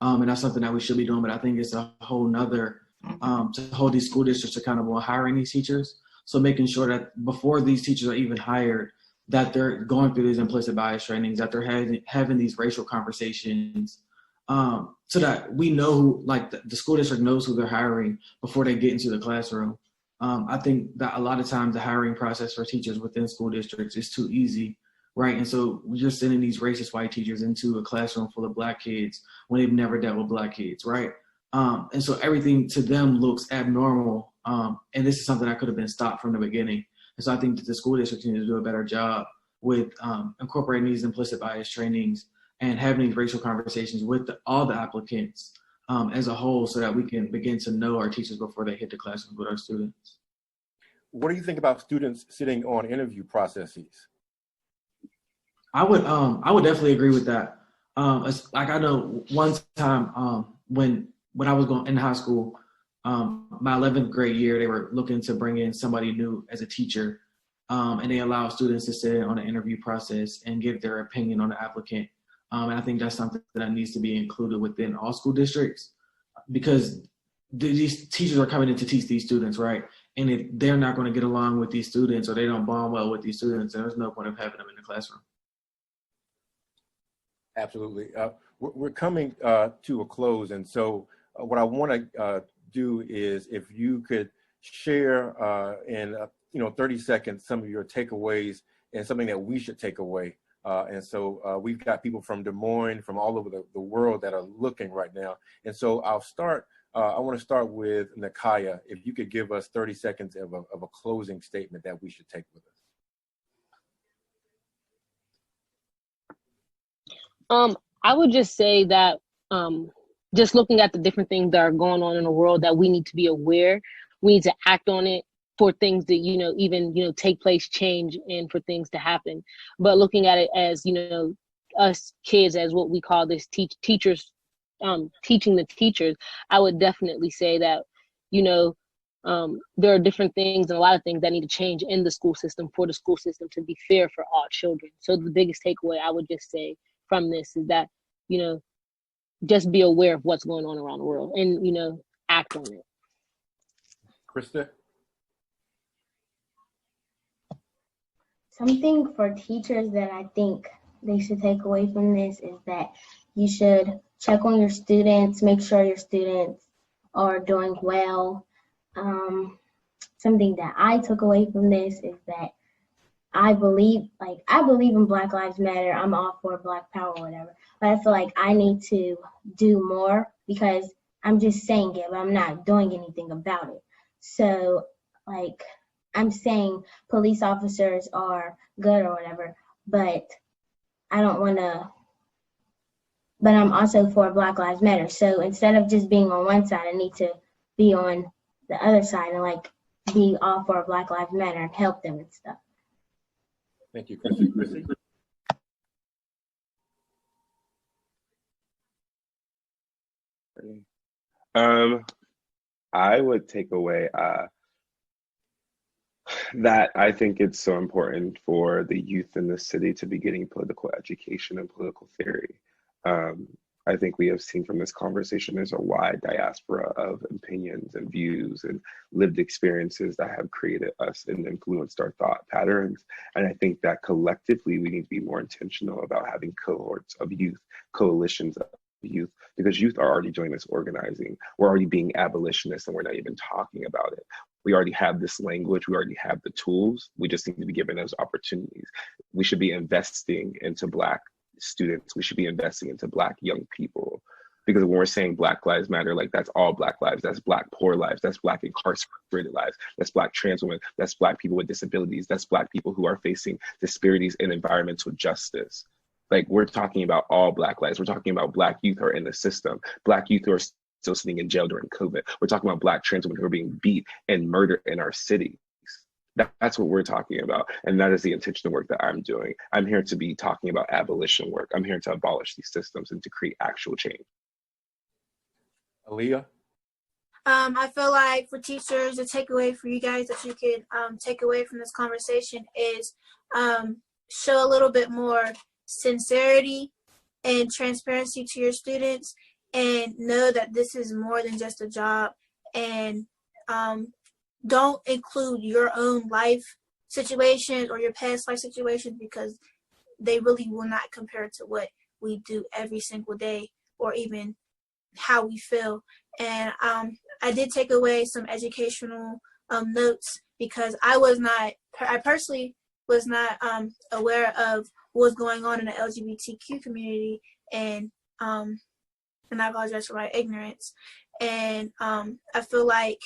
And that's something that we should be doing, but I think it's a whole nother to hold these school districts accountable and hiring these teachers. So making sure that before these teachers are even hired, that they're going through these implicit bias trainings, that they're having these racial conversations, so that we know who, like the school district knows who they're hiring before they get into the classroom. I think that a lot of times the hiring process for teachers within school districts is too easy, right? And so you're sending these racist white teachers into a classroom full of Black kids when they've never dealt with Black kids, right? And so everything to them looks abnormal. And this is something that could have been stopped from the beginning. And so I think that the school district needs to do a better job with incorporating these implicit bias trainings and having these racial conversations with all the applicants as a whole, so that we can begin to know our teachers before they hit the classroom with our students. What do you think about students sitting on interview processes? I would definitely agree with that. Like I know one time when I was going in high school, my 11th grade year, they were looking to bring in somebody new as a teacher, and they allow students to sit on the interview process and give their opinion on the applicant And I think that's something that needs to be included within all school districts, because these teachers are coming in to teach these students, right? And if they're not going to get along with these students, or they don't bond well with these students, there's no point of having them in the classroom. Absolutely. We're coming to a close. And so what I want to do is, if you could share in 30 seconds some of your takeaways and something that we should take away. And so we've got people from Des Moines, from all over the world that are looking right now. And so I'll start, I want to start with Nekiya. If you could give us 30 seconds of a closing statement that we should take with us. I would just say that just looking at the different things that are going on in the world, that we need to be aware, we need to act on it for things that, even take place, change, and for things to happen. But looking at it as, us kids, as what we call this teachers, teaching the teachers, I would definitely say that, there are different things and a lot of things that need to change in the school system for the school system to be fair for all children. So the biggest takeaway I would just say from this is that, just be aware of what's going on around the world and, act on it. Christa? Something for teachers that I think they should take away from this is that you should check on your students, make sure your students are doing well. Something that I took away from this is that I believe in Black Lives Matter. I'm all for Black Power, whatever. But I feel like I need to do more, because I'm just saying it, but I'm not doing anything about it. So, I'm saying police officers are good or whatever, but I don't want to, but I'm also for Black Lives Matter. So instead of just being on one side, I need to be on the other side and be all for Black Lives Matter and help them and stuff. Thank you, Chrissy. I would take away that I think it's so important for the youth in the city to be getting political education and political theory. I think we have seen from this conversation there's a wide diaspora of opinions and views and lived experiences that have created us and influenced our thought patterns. And I think that collectively we need to be more intentional about having cohorts of youth, coalitions of youth, because youth are already doing this organizing. We're already being abolitionists and we're not even talking about it. We already have this language, we already have the tools. We just need to be given those opportunities. We should be investing into Black students. We should be investing into Black young people. Because when we're saying Black Lives Matter, that's all Black lives, that's Black poor lives, that's Black incarcerated lives, that's Black trans women, that's Black people with disabilities, that's Black people who are facing disparities in environmental justice. We're talking about all Black lives. We're talking about Black youth who are in the system, Black youth who are still sitting in jail during COVID. We're talking about Black trans women who are being beat and murdered in our cities. That's what we're talking about. And that is the intentional work that I'm doing. I'm here to be talking about abolition work. I'm here to abolish these systems and to create actual change. Aaliyah? I feel like for teachers, the takeaway for you guys that you could take away from this conversation is show a little bit more sincerity and transparency to your students, and know that this is more than just a job, and don't include your own life situations or your past life situations, because they really will not compare to what we do every single day or even how we feel. And I did take away some educational notes, because I personally was not aware of what was going on in the LGBTQ community, and I apologize for my ignorance. And I feel like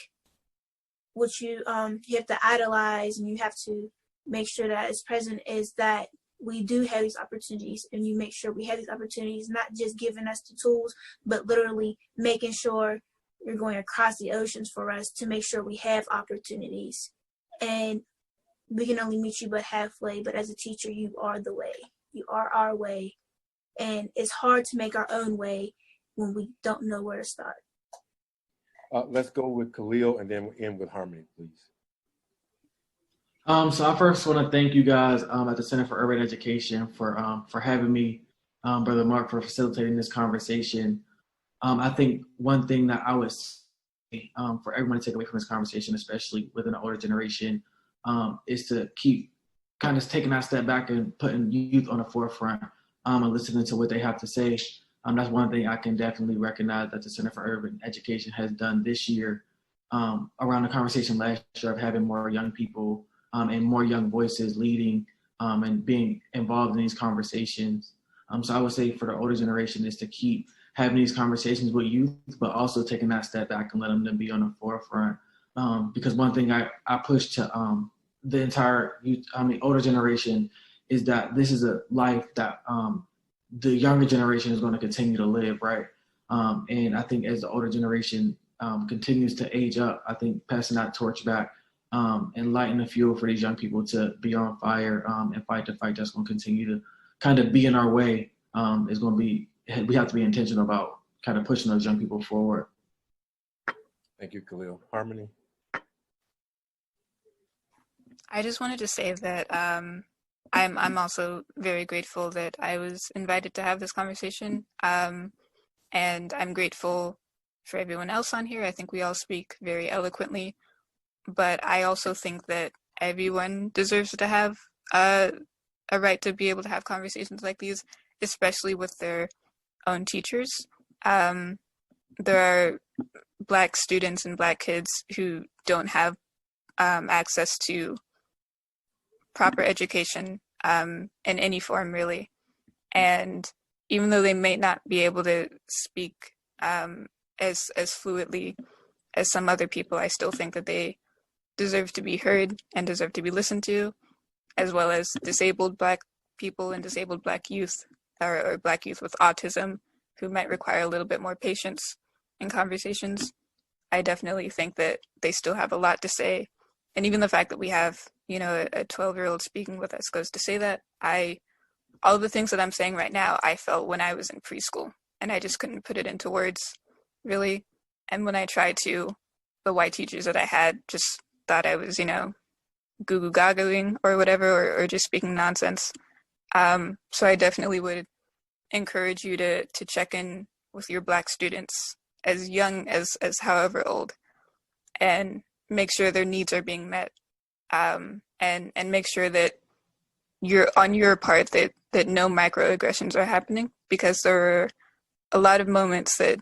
what you have to idolize and you have to make sure that is present is that we do have these opportunities, and you make sure we have these opportunities, not just giving us the tools, but literally making sure you're going across the oceans for us to make sure we have opportunities. And we can only meet you but halfway, but as a teacher, you are the way. You are our way. And it's hard to make our own way when we don't know where to start. Let's go with Kahlil and then we'll end with Harmony, please. So I first want to thank you guys at the Center for Urban Education for having me Brother Marc, for facilitating this conversation. I think one thing that I would say for everyone to take away from this conversation, especially within the older generation, is to keep kind of taking that step back and putting youth on the forefront and listening to what they have to say. That's one thing I can definitely recognize that the Center for Urban Education has done this year around the conversation last year of having more young people and more young voices leading and being involved in these conversations. So I would say for the older generation is to keep having these conversations with youth, but also taking that step back and letting them be on the forefront. Because one thing I push to the entire youth, older generation is that this is a life that the younger generation is going to continue to live, right? And I think as the older generation continues to age up, I think passing that torch back and lighting the fuel for these young people to be on fire and fight the fight that's going to continue to kind of be in our way is going to be, we have to be intentional about kind of pushing those young people forward. Thank you, Kahlil. Harmony? I just wanted to say that I'm also very grateful that I was invited to have this conversation. And I'm grateful for everyone else on here. I think we all speak very eloquently, but I also think that everyone deserves to have a right to be able to have conversations like these, especially with their own teachers. There are Black students and Black kids who don't have access to proper education in any form, really. And even though they may not be able to speak as fluidly as some other people, I still think that they deserve to be heard and deserve to be listened to, as well as disabled Black people and disabled Black youth or Black youth with autism who might require a little bit more patience in conversations. I definitely think that they still have a lot to say. And even the fact that we have, a 12-year-old speaking with us goes to say that all of the things that I'm saying right now, I felt when I was in preschool, and I just couldn't put it into words, really. And when I tried to, the white teachers that I had just thought I was, goo-goo gagging or whatever, or just speaking nonsense. So I definitely would encourage you to check in with your Black students as young as however old, and make sure their needs are being met, and make sure that you're on your part that no microaggressions are happening, because there are a lot of moments that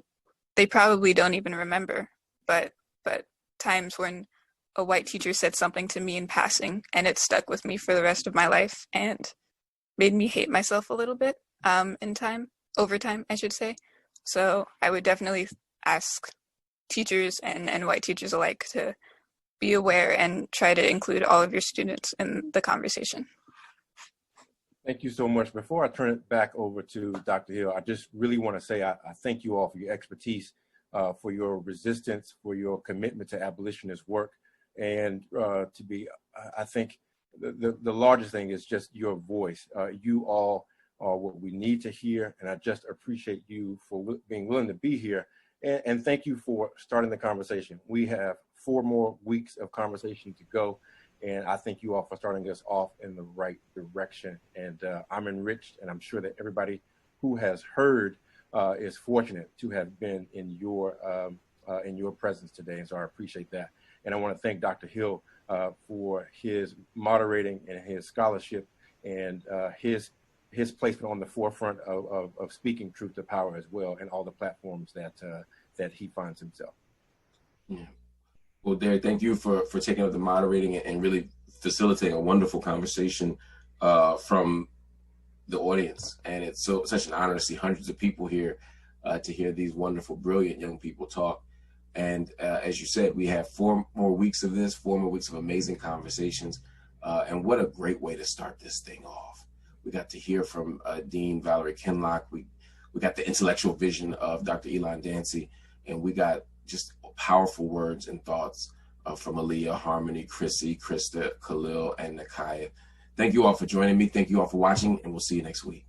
they probably don't even remember, but times when a white teacher said something to me in passing and it stuck with me for the rest of my life and made me hate myself a little bit over time, I should say. So I would definitely ask teachers and white teachers alike to be aware and try to include all of your students in the conversation. Thank you so much. Before I turn it back over to Dr. Hill, I just really want to say I thank you all for your expertise, for your resistance, for your commitment to abolitionist work, and I think the largest thing is just your voice. You all are what we need to hear, and I just appreciate you for being willing to be here. And thank you for starting the conversation. We have 4 more weeks of conversation to go, and I thank you all for starting us off in the right direction. And I'm enriched, and I'm sure that everybody who has heard is fortunate to have been in your presence today, and so I appreciate that. And I want to thank Dr. Hill for his moderating and his scholarship and his placement on the forefront of speaking truth to power as well, and all the platforms that he finds himself. Yeah. Well, Derek, thank you for taking up the moderating and really facilitating a wonderful conversation from the audience. And it's such an honor to see hundreds of people here to hear these wonderful, brilliant young people talk. And as you said, we have 4 more weeks of this, 4 more weeks of amazing conversations. And what a great way to start this thing off. We got to hear from Dean Valerie Kinlock. We got the intellectual vision of Dr. Elon Dancy, and we got just powerful words and thoughts from Aaliyah, Harmony, Chrissy, Christa, Kahlil, and Nekiya. Thank you all for joining me. Thank you all for watching, and we'll see you next week.